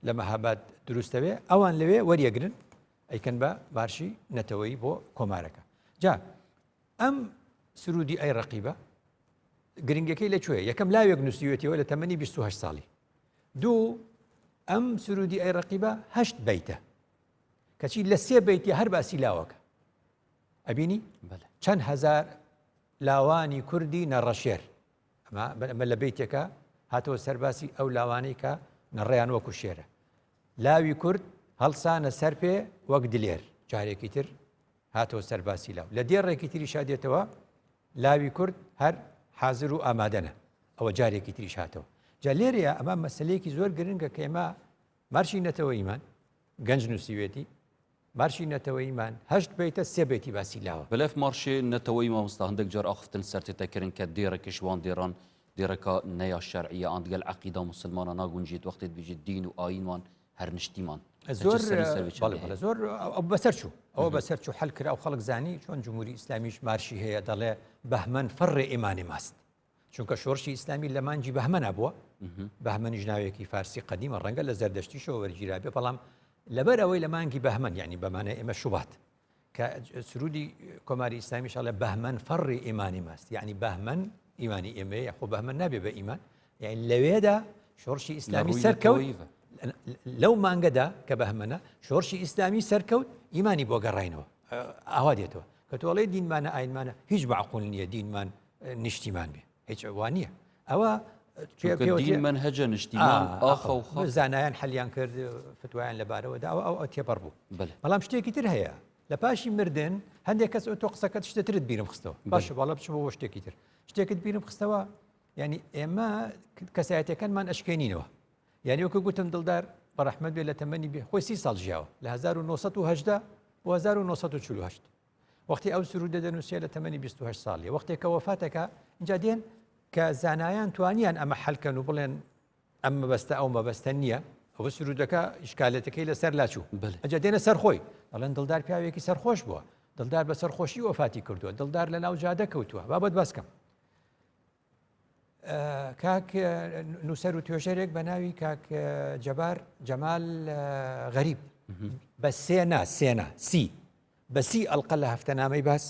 B: لە مەهاباد دروستەوێ ئەوان لەوێ وەریەگرن ئەیکەن بە مارشی نەتەوەیی بۆ کۆمارەکە جا ئەم سرودی ئەی ڕەقیبە گرنگەکەی لەکوێیە یەکەم لاوێک نووسیوەتەوە لە تەمەنی 28 ساڵی دوو ئەم سرودی ئەی ڕەقیبە 8 بەیتە کەچی لە 3 بەیتی هەر باسی لاوەکە ئەبینی چەند هەزار لاوانی کوردی نەڕەشێر ئەمە لە بەیتێکە هاتەوە سەرباسی ئەو لاوانەی کە نەڕێیان وەکو شێرە لاوی کورد هەڵسانە سەر پێ وەک دلێر جارێکی تر هاتەوە سەرباسی لاو لە دێڕێکی تریش هاتێتەوە لاوی کورد هەر حازر و ئامادەنە ئەوە جارێکی تریش هاتەوە جا لێرەیە ئەمە مەسلەیەکی زۆر گرنگە کە ئێمە مارشی نەتەوەیمان گەنج نووسیوێتی مارشی نەتەوەیمان 8 بەیتە 3 بەیتی باسی لاوە
A: بەلەف مارشێ نەتەوەی مامۆستا هەندێک جار ئاختن سەرتێتەکردن کە دێرەکەش وان دێران دێرەکە نەیا شەرعیە ئان دگەل عەقیدە موسڵمانە ناگونجێت وەختێت بێژێت دین و ئاینوان هەر نیشتیمان
B: زۆر زۆر ئەو بەسەر چوو ئەوە بەسەر چوو حەل کرا و خەڵک زانی چۆن جمهوری ئیسلامیش مارشی هەیە دەڵێ بەهمەن فەڕێ ئیمانی ماست چونکە شۆڕشی ئیسلامی لە مانجی بەهمەنا بووە بەهمەنیش ناوێکی فارسی قەدیمە ڕەنگە لە زەردەشتیشەوە وەرگیرا بێ بەڵام لەبەر ئەوەی لە مانگی بەهمەن یعنی بەمانە ئێمە شوبات کە سرودی کۆماری ئیسلامی شڵێ بەهمەن فەڕی ئیمانی ماست یعنی بەهمەن ئیمانی ئێمە خۆ بەهمەن نابێ بە ئیمان یعنی لەوێدا شۆڕشی ئیسلامی سەرکەوت لەو مانگەدا کە بەهمەنە شۆڕشی ئیسلامی سەرکەوت ئیمانی بۆ گەڕاینەوە ئاوا دێتەوە کە تۆڵێ دینمانە ئاینمانە هیچ معقول نییە دینمان نیشتیمان بێ هیچ وانە ئەوە
A: منهجە نیشتیمان
B: زانایان حەلیان کرد فتوایان لەبارەوەدا ئەو تێپەڕ بوو بەڵام شتێکی تر هەیە لە پاشی مردن هەندێک کەس تۆ قسەکەت شتێترت بیرم خستەوە باشە باڵە بچم بۆ شتێکی تر شتێکت بیرم خستەوە ینی ئێمە کەسایەتەکانمان ئەشکێنینەوە یعنی وەکو گوتم دڵدار بەڕەحمەت بێ لە تەمەنی بێ خۆی 30 ساڵ ژیاوە لە 1970 بۆ 1948 وەختی ئەو سرودە دەنووسێ لە تەمەنی 28 ساڵی وەختێک کە وەفاتەکە اینجا دێن کە زانایان توانیان ئەمە حەلکەن و بڵێن ئەم مەبەستە ئەو مەبەستە نییە ئەوە سرودەکە ئیشکالەتەکەی لەسەر لاچوو ئەجا دێنە سەرخۆی دەڵێن دڵدار پیاوێکی سەرخۆش بووە دڵدار بە سەرخۆشی وەفاتی کردووە دڵدار لە ناو جادە کەوتووە بابەت باسکەم کاک نووسەر و توێژەرێک بە ناوی کاک جەبار جەمال غەریب بە سێنا بە سی ئەڵقە لە هەفتەنامەی باس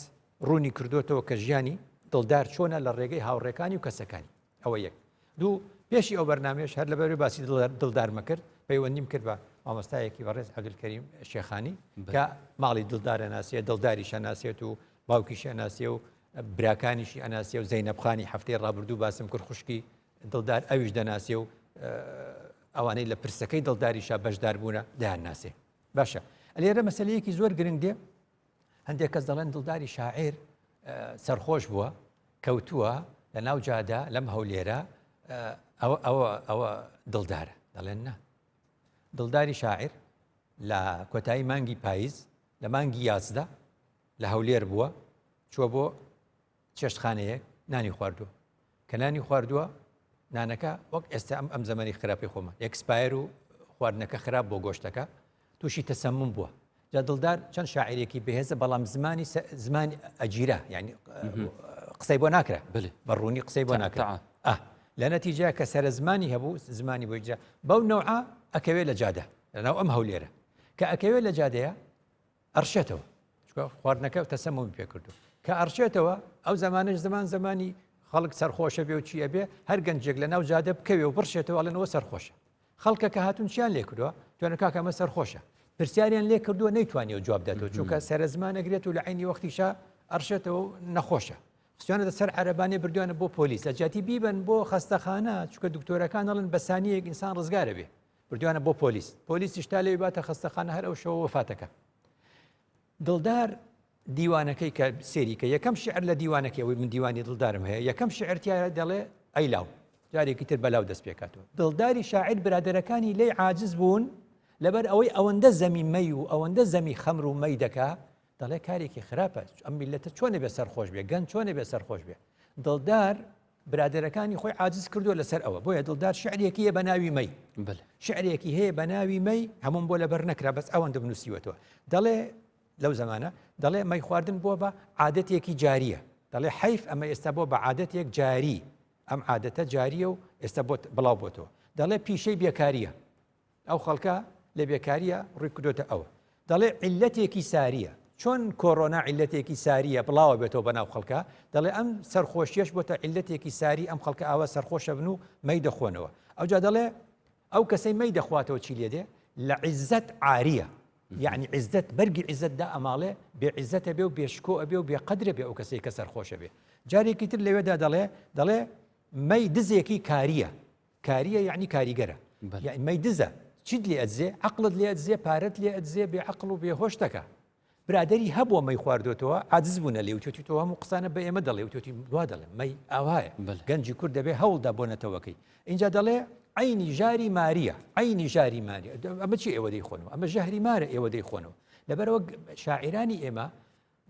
B: ڕوونی کردوتەوە کە ژیانی دڵدار چۆنە لە ڕێگەی هاوڕێکانی و کەسەکانی ئەوە یەک دوو پێشی ئەو بەرنامێش هەر لەبەر باسی دڵدارمە کرد پەیوەندیم کرد بە مامۆستایەکی بەڕێز عەبدولکەریم شێخانی کە ماڵی دڵدارە ناسیە دڵداریش ئەناسێت و باوکیش ئەناسیە و براکانیشی ئەناسیە و زەینەبخانی هەفتەی ڕابردوو باسم کرد خوشکی دڵدار ئەویش دەناسێ و ئەوانەی لە پرسەکەی دڵداریشە بەشدار بوونە دایان ناسێ باشە لێرە مەسەلەیەکی زۆر گرنگ دێ هەندێک کەس دەڵێن دڵداری شاعیر سەرخۆش بووە کەوتووە لە ناو جادا لەم هەولێرە ئەوە دڵدارە دەڵێن نا دڵداری شاعیر لە کۆتایی مانگی پاییز لە مانگی یازدە لە هەولێر بووە چووە بۆ چێشتخانەیەک نانی خواردووە کە نانی خواردووە نانەکە وەک ئێستا ئەم زەمەنی خراپی خۆمە ئەکسپایر و خواردنەکە خراپ بۆ گۆشتەکە تووشی تەسەمم بووە جا دڵدار چەند شاعیرێکی بەهێزە بەڵام زمانی ئەجیرە یعنی قسەی بۆ ناکرا بەڕوونی قسەی بۆ ناکرا لە نەتیجە کە سەر زمانی هەبوو زمانی بۆ ئیجا بەو نەوعە ئەکەوێت لە جادە لەناو ئەم هەولێرە کە ئەکەوێت لە جادەیە ئەرشێتەوە خواردنەکە تەسەممی پێ کردو کە ئەرشێتەوە ئەو زمانش زمانی خەڵک سەرخۆشە بێ و چیە بێ هەر گەنجێک لە ناو جادە بکەوێ و بڕشێتەوە لەنەوە سەرخۆشە خەڵکە کە هاتون چیان لێ کردووە توانە کاکەمە سەرخۆشە پرسیاریان لێ کردووە نەیتوانێت جواب دادەوە چونکە سەر زمانەگرێت و لە عینی وەختیشا ئەرشێتەوە نەخۆشە خستوانە سەر عەرەبانێ بردوانە بۆ پۆلیس ئەجاتی بیبن بۆ خەستەخانە چونکە دکتۆرەکان دەڵێن بەسانیەک ئینسان ڕزگارە بێ بردوانە بۆ پۆلیسیش تا لێ باتە خەستەخانە هەر ئەو شەوە وەفاتەکە دڵدار دیوانەکەی کە سێری کە یەکەم شعر لە دیوانەکەیەوەی من دیوانی دڵدارم هەیە یەکەم شعرتیایە دەڵێ ئەیلاو جارێکی تر بەلاو دەست پێکاتەوە دڵداری شاعیر برادەرەکانی لێی عاجز بوون لەبەر ئەوەی ئەوەندە زەمی مەی و ئەوەندە زەمی خەمر و مەی دەکا دەڵێ کارێکی خراپە ئەم میلەتە چۆنە بێ سەرخۆش بێ گەن چۆنە بێ سەرخۆش بێ دڵدار برادەرەکانی خۆی عاجز کردووە لەسەر ئەوە بۆیە دڵدار شعرێکی هەیە بە ناوی مەی شعرێکی هەیە بە ناوی مەی هەموم بۆ لەبەر نەکرا بەس ئەوەندە بنووسیوەتەوە دەڵێ لەو زمانە دەڵێ مەی خواردن بۆ بە عادەتێکی جاریە دەڵێ حەیف ئەمە ئێستا بۆ بە عادەتێک جاری ئەم عادەتە جاریە و ئێستا بڵاو بۆتەوە دەڵێ پیشەی بێکاریە ئەو خەڵکە لە بێکاریە ڕووی کردوتە ئەوە دەڵێ عیلەتێکی ساریە چۆن کۆڕۆنا عیلەتێکی ساریە بڵاوە بێتەوە بەناو خەڵکە دەڵێ ئەم سەرخۆشیەش بۆتە عیلەتێکی ساری ئەم خەڵکە ئاوا سەرخۆشە بن و مەی دەخۆنەوە ئەوجا دەڵێ ئەو کەسەی مەی دەخواتەوە چی لێ دێ لە عیزەت عاریە یعنی عیزەت بەرگی عیزەتدا ئەماڵێ بێ عیزەتە بێ و بێشکۆ ئەبێ و بێقەدرە بێ ئەو کەسەی کە سەرخۆشە بێ جارێکی تر لەوێدا دەڵێ مەی دزێکی کاریە یعنی کاریگەرە یعنی مەی دزە چیت لێ ئەدزێ عەقڵت لێ ئەدزێ پارەت لێ ئەدزێ بێ عەقڵ و بێهۆش دەکا برادری هەبووە مەی خواردوێتەوە عاجز بوونە لێ وتێتی تۆ هەموو قسانە بە ئێمە دەڵێ وتێتی وا دەڵێ مەی ئاوایە گەنجی کورد دەبێ هەوڵدا بۆ نەتەوەکەی اینجا دەڵێ عینی ژاری ماریە ئەمە چی ئێوە دەیخۆنەوە ئەمە ژەهری مارە ئێوە دەیخۆنەوە لەبەرەوە شاعیرانی ئێمە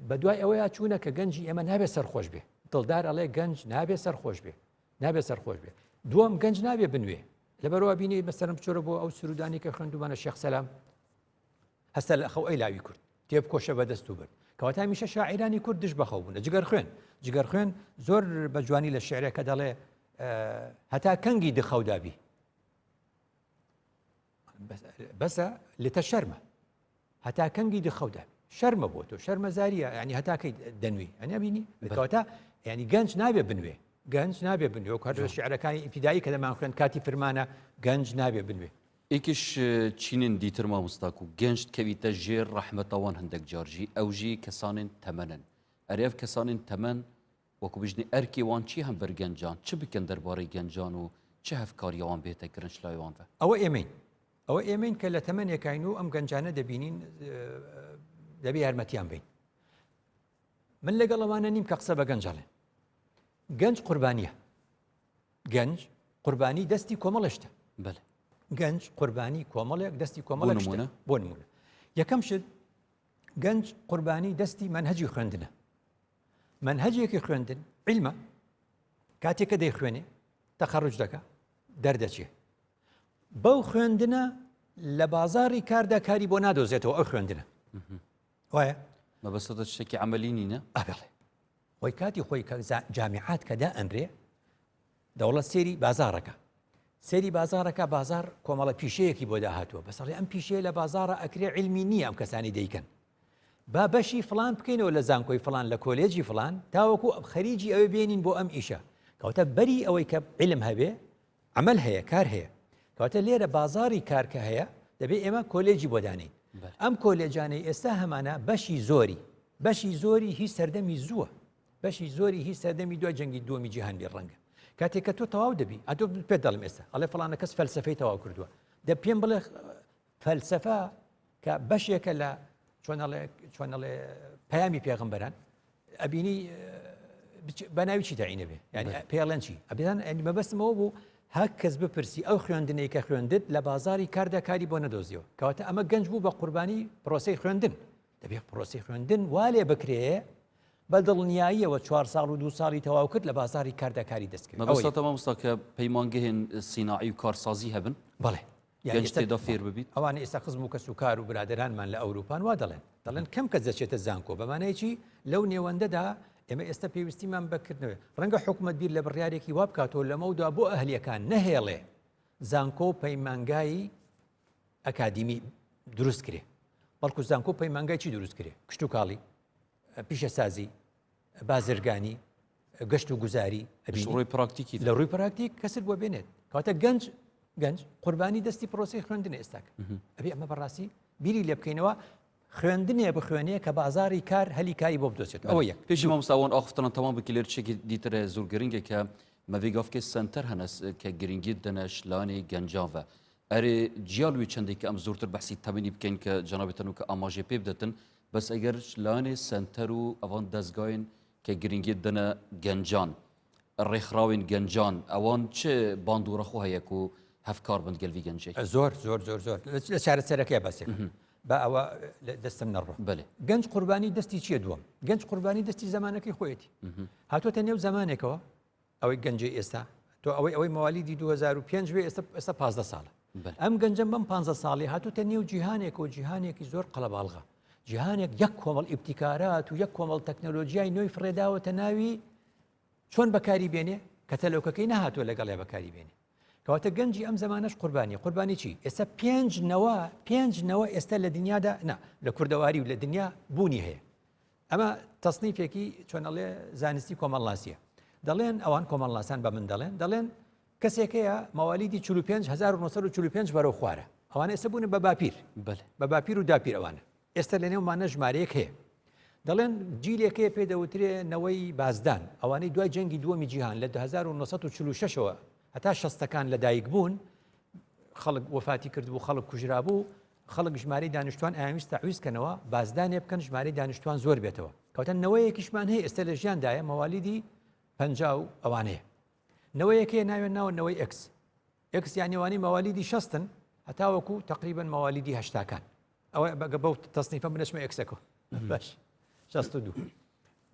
B: بەدوای ئەوەیە چوونە کە گەنجی ئێمە نابێ سەرخۆش بێ دڵدار ئەڵێ گەنج نابێ سەرخۆش بێ دووەم گەنج نابێ بنوێ لەبەرەوە بینی مەسەرم بچۆرە بۆ ئەو سرودانی کە خوێندومانە شێخ سەلام هەستا لە خەو ئەی لاوی کورد تێبکۆشە بەدەست و برد کەواتە میشە شاعیرانی کورد دژ بەخەو بوون جگەر خوێن زۆر بە جوانی لە شعرەکە دەڵێ هەتا کەنگی دخەودابی بەسە لێتە شەرمە هەتا کەنگی دخەودابی شەرمە بۆ تۆ شەرمەزاریە ینی هەتاکەی دەنوێ ئەنیا بینی کەواتە ینی گەنج نابێ بنوێ گەنج نابێ بنوێ و کار شعرەکانی ئیبتیدایی کە دەمان خوێن کاتی فرمانە گەنج نابێ بنوێ
A: ئێکیش چینن دیتر مامۆستاک و گەنج کەویتە ژێر ڕەحمەتەوان هەندێک جارژی ئەوژی کەسانên تەمەنن ئەرێڤ کەسانên تەمەن وەکو بژنی ئەرکی وان چی هەم بەر گەنجان چ بکەن دەربارەی گەنجان و چه هەفکاریەوان بێتە گرنج لایوان بە
B: ئەوە ئێمەین کە لە تەمەنێکین و ئەم گەنجانە دەبینین دەبێ یارمەتیان بین من لەگەڵ ئەوانە نیم کە قسە بە گەنجڵێن گەنج قوربانیە گەنج قوربانی دەستی کۆمەڵشتە
A: بەێ
B: گەنج قوربانی کۆمەڵێک دەستی کۆمەڵ بۆ نمونە یەکەم شت گەنج قوربانی دەستی منهەجی خوێندنە منهەجێکی خوێندن علمە کاتێککە دەیخوێنێ تەخەڕج دەکە دەردەچێ بەو خوێندنە لە بازاری کاردا کاری بۆ نادۆزێتەوە ئەو خوێندنە وایە
A: مەبەستە شتێکی عملی نینە
B: ئەبڵێ خۆی کاتی خۆی جامیعات کەدا ئەمرێ دەوڵەت سێری بازارەکە سێری بازارەکە بازار کۆمەڵە پیشەیەکی بۆ داهاتووە بەسەڵی ئەم پیشەیە لە بازارە ئەکرێ علمی نییە ئەم کەسانی دەیکەن با بەشی فلان بکەینەوە لە زانکۆی فلان لە کۆلێجی فلان تاوەکو خەریجی ئەوێ بێنین بۆ ئەم ئیشە کەواتە بەری ئەوەی کە علم هەبێ عمل هەیە کار هەیە کەواتە لێرە بازاری کارکە هەیە دەبێت ئێمە کۆلێجی بۆ دانین ئەم کۆلێجانەی ئێستا هەمانە بەشی زۆری هی سەردەمی زووە بەشی زۆری هی سەردەمی دوای جەنگی دووەمی جیهانی ڕەنگە کاتێک کە تۆ تەواو دەبی ئەتۆ پێ دەڵم ئێستا ئەڵێ فڵانە کەس فەلسفەی تەواو کردووە دە پێم بڵێ فەلسفە کە بەشێکە لە چۆنەڵێ پەیامی پێغەمبەران ئەبینی بەناوی چی داعینە بێ ینی پێڵەن چی ئەبێدان ئەنی مەبەستمەوە بوو هەک کەس بپرسی ئەو خوێندنەی کە خوێندت لە بازاری کاردا کاری بۆ نەدۆزیەوە کەواتە ئەمە گەنج بوو بە قوربانی پرۆسەی خوێندن دەبێت پرۆسی خوێندن وا لێ بکرێ بە دڵنیاییەوە 4 ساڵ و 2 ساڵی تەواو کرد لە بازاری کاردا کاری دەستکرد
A: مەبەستە مامۆستا کە پەیمانگەهێن سیناعی و کارسازی هەبن
B: بەڵێ
A: گەنج تێدا فێر ببیت
B: ئەوانە ئێستا خزم و کەس و کار و برادرانمان لە ئەوروپان وا دەڵێن کەم کەس دەچێتە زانکۆ بەمانەیەکی لەو نێوەندەدا ئێمە ئێستا پێویستیمان بکردنەوە ڕەنگە حکوومەت بیر لە بڕیارێکی وا بکاتەوە لەمەودا بۆ ئەهلیەکان نەهێڵێ زانکۆ پەیمانگایی ئەکادیمی دروست کرێ بەڵکو زانکۆ پەیمانگای چی دروست کرێ کشت و کاڵی پیشەسازی بازرگانی گەشت و گوزاری
A: ڕۆی پراکتیکی
B: لە ڕووی پراکتیک کەسر بۆ بێنێت کاتە گەنج قوربانی دەستی پرۆسی خوێندنە ئێستاکە ئەبێ ئەمە بەڕاستی بیری لێ بکەینەوە خوێندنێ بخوێنێ کە بازاری کار هەلی کاری بۆ بدۆچێت ئەوە یەک
A: پێشی مامۆستاوان ئاختنان تەمام بکیلێر چێکی دیترە زۆر گرنگە کە مەڤێگافکێ سنتەر هەنەس کە گرنگی دەنە شلانی گەنجاوە ئەرێ جیالوی چەندێکی ئەم زۆرتر بەحسی تەمەنی بکەین کە جەنابێتن و کە ئاماژێ پێ بدەتن بەس ئەگەر شلانی سنتەر و ئەوان دەستگاین کە گرنگی دەنە گەنجان ڕێکخراوین گەنجان ئەوان چه باندوڕەخۆ هەیەک و هەفکار بند گەلوی گەنجێک
B: زۆر لە چارەسەرەکەی باسێک با ئەوە دەستم نەڕۆ
A: بەێ
B: گەنج قوربانی دەستی چیە دووەم گەنج قوربانی دەستی زمانەکەی خۆیەتی هاتوۆتە نێو زمانێکەوە ئەوەی گەنجی ئێستا تۆ ئەوەی مەوالیدی 2005 ئێستا 15 ساڵە ئەم گەنجم بەم 15 ساڵی هاتوتە نێو جیهانێک و جیهانێکی زۆر قەڵەباڵغا جیهانێک یەک کۆمەڵ ئیبتیکارات و یەک کۆمەڵ تەکنۆلۆژیای نوێی فرێداوەتە ناوی چۆن بەکاری بێنێ کە تەلۆکەکەی نەهاتووە لەگەڵێ بەکاری بێنێ کەواتە گەنجی ئەم زمانەش قوربانی چی ئێستا پێنج نەوە ئێستا لە دنیادا لە کوردەواری و لە دنیا بوونی هەیە ئەمە تەصنیفێکی چۆنەڵێ زانستی کۆمەڵناسیە دەڵێن ئەوان کۆمەڵناسان بە من دەڵێن کەسێکەیە مەوالیدی 1945 بەرەو خوارە ئەوانە ئێستا بوون بە باپیر بە باپیر و داپیر ئەوانە ئێستا لە نێومانە ژمارەیەک هەیە دەڵێن جیلێکەیە پێ دەوترێ نەوەی بازدان ئەوانەی دوای جەنگی دووەمی جیهان لە 1946ەوە هەتا شەستەکان لەدایک بوون خەڵک وەفاتی کردبوو خەڵک کوژرا بوو خەڵک ژمارەی دانیشتوان ئاویست تەعویزکەنەوە بازدانێ بکەن ژمارەی دانیشتوان زۆر بێتەوە کەواتە نەوەیەکیشمان هەیە ئێستا لە ژیاندایە مەوالیدی 50 ئەوانەیە نەوەیەکەیە ناوێن ناوە نەوەی ئەکس یانیوانی مەوالیدی 60 هەتاوەکو تقریبا مەوالیدی 80کان ئەوە بەو تەصنیفە بنەچمە ئەکسەکە باش 62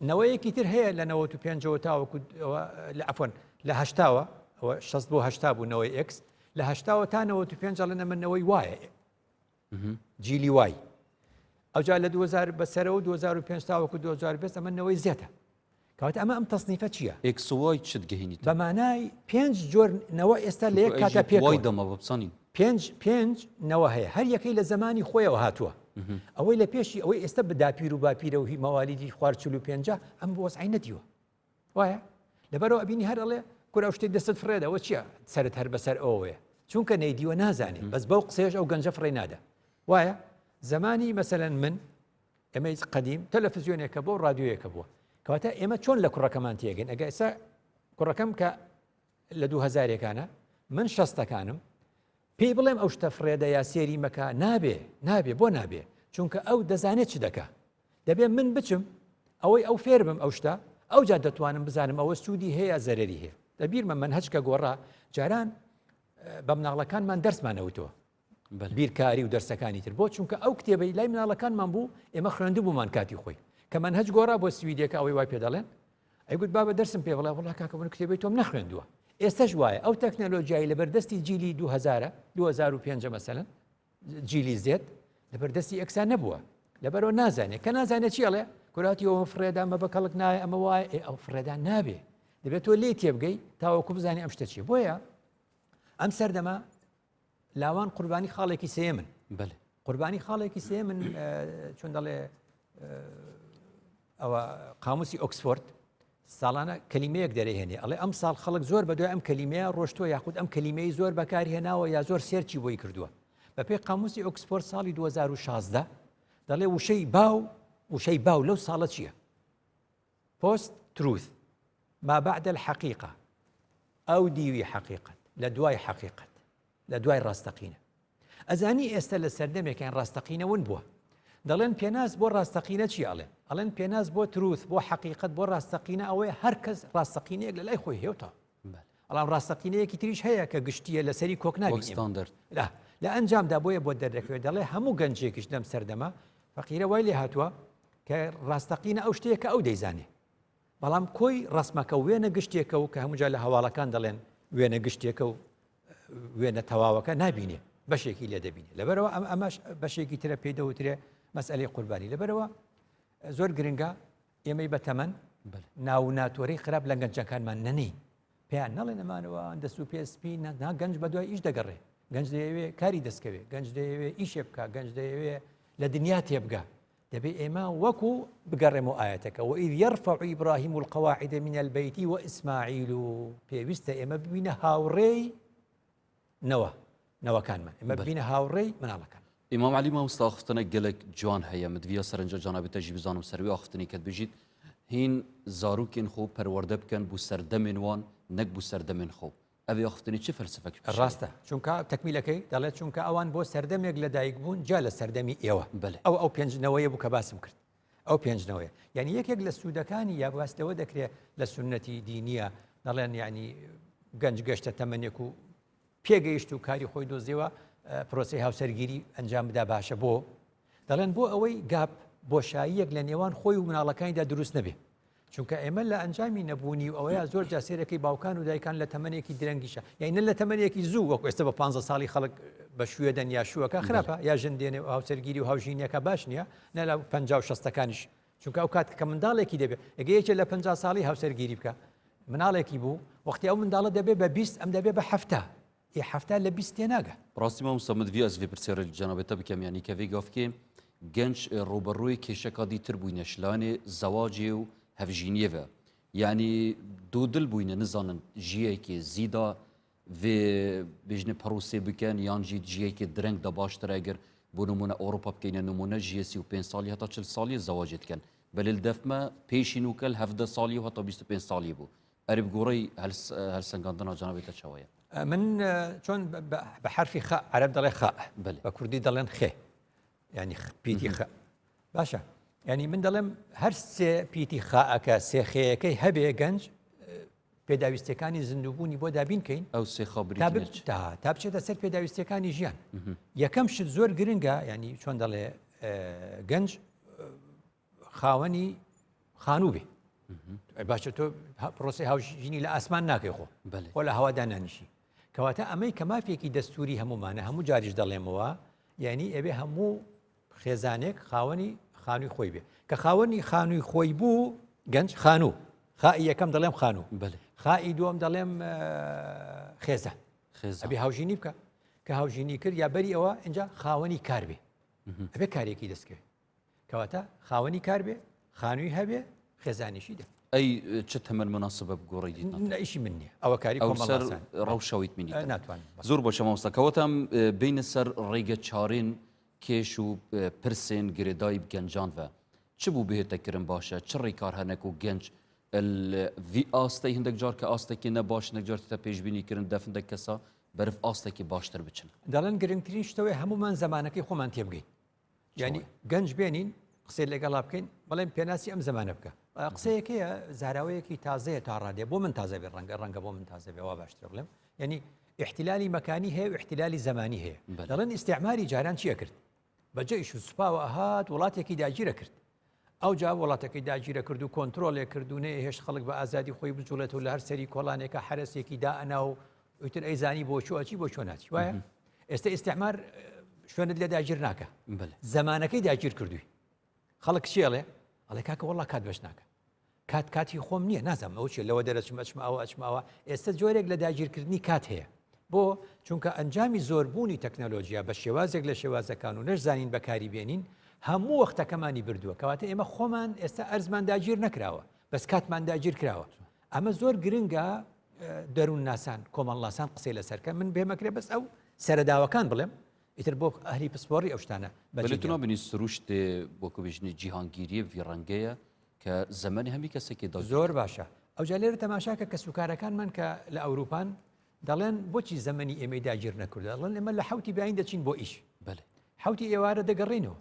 B: نەوەیەکی تر هەیە لە 95ەوە تاوەکو عفۆن لە 80ەوە ئەوە 60 بۆ 80 بوو نەوەی ئەکس لە 80ەوە تا 95 لە نەمەنەوەی وایە جیلی وای ئەوجا لە 2000 بەسەرەوە 2005 تاوەکو 2005 ئەمەنەوەی زیاتە کەواتە ئەمە ئەم تەصنیفە چییە؟
A: ئێکسوای چت گەهێنیت
B: بەمانای 5 جۆر نەوە ئێستا لە یەک کاتە پێکەوە
A: دەمە بەبسانی
B: 5 نەوە هەیە هەر یەکەی لە زمانی خۆیەوە هاتووە ئەوەی لە پێشی ئەوەی ئێستا بداپیر و باپیرە و هی مەوالیدی خوار 45 ئەم بۆ وەسعی نەدیوە وایە لەبەرەوە ئەبینی هەر ئەڵێ کورا شتێک دەستت فرێدەوە چییە سەرت هەر بەسەر ئەوەیە چونکە نەیدیوە نازانێ بەس بەو قسەیەش ئەو گەنجە فڕێ نادا وایە زمانی مەسەلەن من ئێمەی قەدیم تەلەڤیزیۆنێکە بۆ ڕادیۆیەکە بووە کەواتە ئێمە چۆن لە کوڕەکەمان تێگەن ئەگە ئێستا کوڕەکەم کە لە 2000ەکانە من 60ەکانم پێی بڵێم ئەو شتە فرێدە یا سێری مەکە نابێ بۆ نابێ چونکە ئەو دەزانێت چ دەکا دەبێت من بچم ئەوەی ئەو فێر بم ئەو شتە ئەو جا دەتوانم بزانم ئەوە سوودی هەیە زەرری هەیە دەبیرمە من هەچکە گۆڕا جاران بە مناڵەکانمان دەرسمانەوتەوە بیرکاری و دەرسەکانی تر بۆ چونکە ئەو کتێبەی لای مناڵەکانمان بوو ئێمە خوێندە بوومان کاتی خۆی کە من هەچ گۆڕا بۆ سویدێکە ئەوەی وای پێ دەڵێن ئەیگوت بابە دەرسم پێ بڵێ وڵا کاکە من کتێبەی تۆم نەخوێندووە ئێستش وایە ئەو تەکنەلۆژیایی لەبەردەستی جیلی 2005 مەسەلەن جیلی زێت لەبەردەستی ئەکسان نەبووە لەبەرەوە نازانێت کە نازانێت چیڵێ کوراتی ئەوە فرێدا مە بە کەڵک نایە ئەمە وایە ئەو فرێدا نابێ دەبێت تۆ لێ تێبگەی تاوەکو بزانانی ئەم شتە چیە بۆیە ئەم سەردەما لاوان قوربانی خاڵێکی سێ من قوربانی خاڵێکی سێ من چۆن دەڵێ ئەوە قاموسی ئۆکسفۆرد ساڵانە کەلیمەیەک دەرەهێنێ ئەڵێ ئەم ساڵ خەڵک زۆر بەدوای ئەم کەلیمەیە ڕۆشتووە یاخود ئەم کەلیمەی زۆر بەکاری هێناوە یا زۆر سێرچی بۆی کردووە بەپێی قاموسی ئۆکسفۆرد ساڵی 2016 دەڵێ وشەی باو لەو ساڵە چییە؟ پۆست تروث ما بعد الحقيقة ئەو دیوی حقیقت لە دوای حقیقت لە دوای ڕاستەقینە ئەزانی ئێستا لە سەردەمێکیان ڕاستەقینەون بووە دەڵێن پێناز بۆ ڕاستەقینە چی ئەڵێن ئەڵێن پێناز بۆ تروث بۆ حقیقت بۆ ڕاستەقینە ئەوەیە هەر کەس ڕاستەقینەیەک لە لای خۆی هێوتەوە ئەڵام ڕاستەقینەیەکی تریش هەیە کە گشتیە لەسەری کۆک نابینێ لە ئەنجامدا بۆیە بۆ دەردەکەوێت دەڵێ هەموو گەنجێکیش لەم سەردەما فەقیرە وای لێ هاتووە کە ڕاستەقینە ئەو شتەیە کە ئەو دەیزانێ بەڵام کۆی ڕسمەکە وێنە گشتێکە و کە هەمووجا لە هەواڵەکان دەڵێن وێنە گشتێکە و وێنە تەواوەکە نابینێ بەشێکی لێ دەبینێ لەبەرەوە ئەمەش بەشێکی ترە پێی دەوترێ مەسئلەی قوربانی لەبەرەوە زۆر گرنگە ئێمەی بەتەمەن ناو ناتۆرەی خراپ لە گەنجەکانمان نەنی پێیان نەڵێ نەمانەوە دەست و پێسپی نا گەنج بە دوای ئیش دەگەڕێ گەنج دەیەوێ کاری دەستکەوێ گەنج دەیەوێ ئیشێ بکە گەنج دەیەوێ لە دنیا تێبگە دەبێ ئێمە وەکو بگەڕێمەوە ئاەتەکە وئذ يرفع إبراهيم القواعد من البيت وإسماعيل پێویستە ئێمە ببینە هاوڕێی نەوەکانمان ئێمە ببینە هاوڕێی مناڵەکان
A: ئیمام عەلی مامۆستا ئاخفتنە گەلێک جوان هەیە مدڤە سەرنجە جانابێتەژی بزانم سەروی ئاخفتنی کەت بژیت هین زاروکێن خۆ پەروەردە بکەن بوو سەردەمێن وان نەک بوو سەردەمێن خۆ ئەوێ ئاخفتنی چه فەلسفەی
B: ڕاستە چونکە تەکمیلەکەی دەڵێت چونکە ئەوان بۆ سەردەمێک لە دایک بوون جا لە سەردەمی ئێوە ئەو پێنجنەوەیە بوو کە باسم کرد ئەو پێنجنەوەیە یعنی یەکێک لە سوودەکانی یا باستەوە دەکرێت لە سنەتی دینیە دەڵێن یعنی گەنج گەشتە تەمەنێک و پێگەیشت و کاری خۆی دۆزیەوە پرۆسی هاوسەرگیری ئەنجام بدا باشە بۆ دەڵێن بۆ ئەوەی گاپ بۆشاییەک لە نێوان خۆی و مناڵەکانیدا دروست نەبێ چونکە ئێمە لە ئەنجامی نەبوونی و ئەوەیە زۆر جاسێرەکەی باوکان و دایکان لە تەمەنێکی درەنگیشە یعنی لە تەمەنێکی زوو وەکو ئێستا بە 15 ساڵی خەڵک بە شوێدەن یا شووەکە خراپە یا ژندێنێ و هاوسەرگیری و هاوژینەکە باش نییە نە لە 50 و 60ەکانیش چونکە ئەو کات کە منداڵێکی دەبێت ئەگە یەکێ لە 50 ساڵی هاوسەرگیری بکە مناڵێکی بوو وەختی ئەو منداڵە دەبێت بە 20 ئەم دەبێت بە هەفتە هەفتە لە 20 تێناگە
A: ڕاستی مامۆستا مدڤە ئەس vê پرسیارە جانابێتە بکەم یعنی کە vê gavkê genç ڕوبەڕووی کێشەکە دیتر بووینە شلانێ زەواجێ و هەڤژینیەوە یعنی دوو دل بووینە نزانن ژیەیەکی زیدا vê bêjinê perosê bikin yan jî ciyekê direng da baştir eger bû nimûne Ewropa bikeyne nimûne jiyê 35 salî heta 40 salî zewacê dikin belê li def me pêşî nûkel 17 salî û heta 25 salî bû erê bi goreyî helsengandina canavê te çawa ye
B: من چۆن بە حرفی خاء عەرەب دەڵێ خاء بە کوردی دەڵێن خێ ینی پیتی خاء باشە ینی من دەڵێم هەر سێ پیتی خاءەکە سێ خێیەکەی هەبێ گەنج پێداویستەکانی زیندووبوونی بۆ دابینکەین
A: ئەو سێ خەبری
B: تا بچێتە سەر پێداویستەکانی ژیان یەکەم شت زۆر گرنگە ینی چۆن دەڵێ گەنج خاوەنی خانوو بێ باشە تۆ پرۆسی هاوژینی لە ئاسمان ناکەی خۆ لە هەوادا نانیشی کەواتە ئەمەی کە مافێکی دەستوری هەمومانە هەموو جاریش دەڵێمەوە یعنی ئەبێ هەموو خێزانێک خاوەنی خانووی خۆی بێ کە خاوەنی خانووی خۆی بوو گەنج خانوو خائی یەکەم دەڵێم خانوو خائی دووەم دەڵێم خێزە ئەبێ هاوژینی بکە کە هاوژینی کرد یا بەری ئەوە اینجا خاوەنی کار بێ ئەبێ کارێکی دەستکەوێت کەواتە خاوەنی کار بێ خانووی هەبێ خێزانیشی دێ
A: ئەی چ تەمەەن مناسبە بگۆڕی
B: ئیشی من نییە ئەوە کاری
A: ئەو سەر ڕەوشەویت منی
B: ناتوانین
A: زۆر بۆ شەماوەستەکەوتم بینە سەر ڕێگە چارێن کێش و پرسێن گرێدای گەنجانە چ بوو بهێتەکردن باشە چ ڕێکار هەنێک و گەنج ڤی ئاستەی هەندێک جار کە ئاستێکی نەباش نەجارتە پێشبینیکردن دەفندێک کەسا بەرف ئاستێکی باشتر بچن
B: دەڵێن گرنگترین شتەوەی هەمومان زمانەکەی خۆمان تێبگەین ینی گەنج بێنین قسەی لەگەڵا بکەین بەڵێم پێناسی ئەم زمانە بکە قسەیەکەیە زاراوەیەکی تازەیە تا ڕادێ بۆ من تازە بێ ڕەنگە بۆ من تازە بێەوە باشتر بڵێم ینی احتیلالی مەکانی هەیە و احتیلالی زمانی هەیە دەڵێن ئیستیعماری جاران چیە کرد بەجێ ئیش و سوپاوە ئەهات وڵاتێکی داگیرە کرد ئەو جا وڵاتەکەی داگیرە کرد و کۆنتترۆلێ کردوونێ هێش خەڵک بە ئازادی خۆی بجوڵێت و لە هەر سەری کۆڵانێکە حرەسێکی دائنا و وتر ئەیزانی بۆ چۆچی بۆ چۆ ناچی وایە ئێستا ئیستیعمار شوێنت لێ داگیر ناکە زمانەکەی داگیر کردووی خەڵک چێڵێ ئەڵێ کاکە وەڵا کات بەش ناکە کاتی خۆم نییە نازانم ئەو چێ لەوە دەرەچم ئەچمەوە ئەچماوە ئێستا جۆرێک لە داگیرکردنی کات هەیە بۆ چونکە ئەنجامی زۆربوونی تەکنەلۆژیا بە شێوازێک لە شێوازەکان و نەشزانین بەکاری بێنین هەموو وەختەکەمانی بردووە کەواتە ئێمە خۆمان ئێستا ئەرزمان داگیر نەکراوە بەس کاتمان داگیر کراوە ئەمە زۆر گرنگە دەروون ناسان کۆمەڵناسان قسەی لەسەرکە من بێمەکرێ بەس ئەو سەرەداوەکان بڵێم ئیتر بۆ ئەهلی پسپۆڕی ئەو شتانە
A: بەلێتونا بینی سروشت بۆ کۆبژنی جیهانگیریە ڤڕەنگەیە کە زەمانی هەمی کەسێکی دا
B: زۆر باشە ئەو جا لێرە تەماشاکە کە سوکارەکانمان کە لە ئەوروپان دەڵێن بۆچی زەمەنی ئێمەی داگیر نەکرد دەڵێن ئێمە لە حوتی باین دەچین بۆ ئیش حوتی ئێوارە دەگەڕینەوە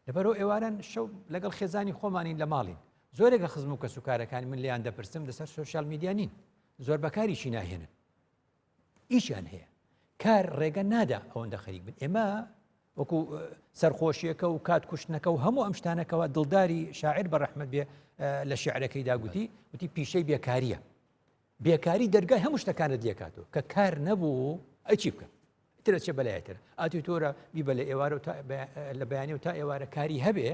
B: لەبەرەوە ئێواران شەو لەگەڵ خێزانی خۆمانین لە ماڵین زۆرێک لە خزم و کە سوکارەکانی من لیان دەپرسم لەسەر سوشال میدیا نین زۆر بەکاریشی ناهێنن ئیشیان هەیە کار ڕێگە نادا ئەوەندە خەریک بن ئێمە وەکو سەرخۆشیەکە و کات کوشتنەکە و هەموو ئەم شتانەکەەوە دڵداری شاعر بەڕەحمەت بێ لە شیعرەکەی داگوتی وتی پیشەی بێکاریە بێکاری دەرگای هەموو شتەکانت لێکاتەوە کە کار نەبوو ئەچی بکە ترە چێ بەلایەتر ئاتی تۆرە بیبە لە ئێوارە لە بەیانی و تا ئێوارە کاری هەبێ